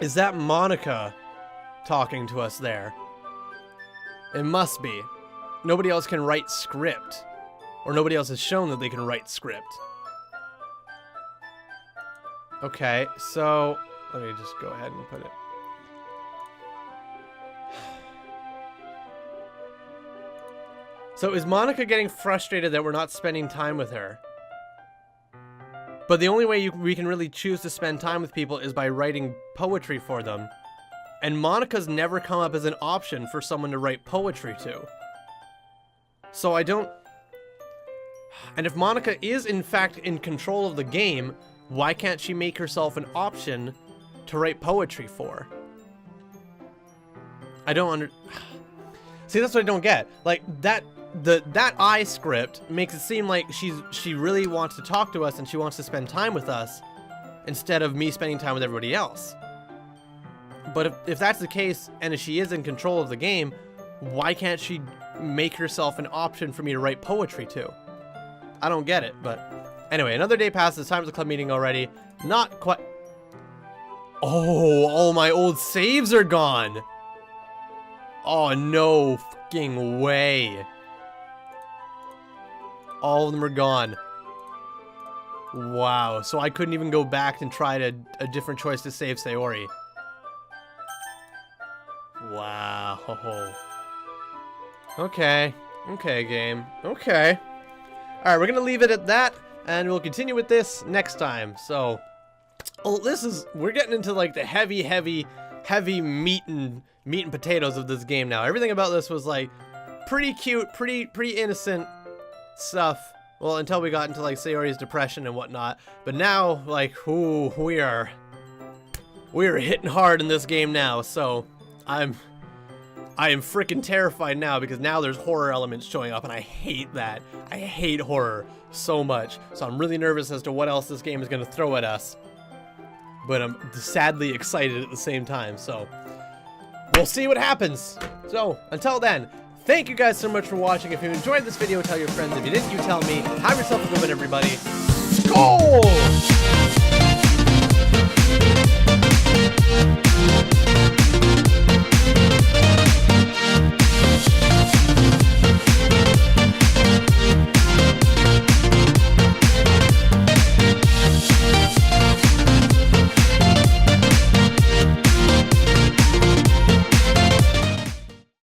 Is that Monica talking to us there? It must be. Nobody else can write script. Or nobody else has shown that they can write script. Okay, so let me just go ahead and put it. So is Monica getting frustrated that we're not spending time with her? But the only way we can really choose to spend time with people is by writing poetry for them. And Monica's never come up as an option for someone to write poetry to. So I don't... And if Monica is in fact in control of the game, why can't she make herself an option to write poetry for? I don't See, that's what I don't get. Like, that I script makes it seem like she really wants to talk to us and she wants to spend time with us instead of me spending time with everybody else. But if that's the case, and if she is in control of the game, why can't she make herself an option for me to write poetry to? I don't get it, but anyway, another day passes, time for the club meeting already. Not quite. Oh, all my old saves are gone. Oh, no fucking way. All of them are gone. Wow, so I couldn't even go back and try a different choice to save Sayori. Wow. Okay. Okay, game. Okay. Alright, we're gonna leave it at that, and we'll continue with this next time. So, we're getting into like the heavy meat and potatoes of this game now. Everything about this was like pretty cute, pretty innocent stuff. Well, until we got into like Sayori's depression and whatnot. But now, like, ooh, we are hitting hard in this game now. So, I am freaking terrified now because now there's horror elements showing up and I hate that. I hate horror so much. So I'm really nervous as to what else this game is going to throw at us. But I'm sadly excited at the same time. So we'll see what happens. So until then, thank you guys so much for watching. If you enjoyed this video, tell your friends. If you didn't, you tell me. Have yourself a good one, everybody. Skål!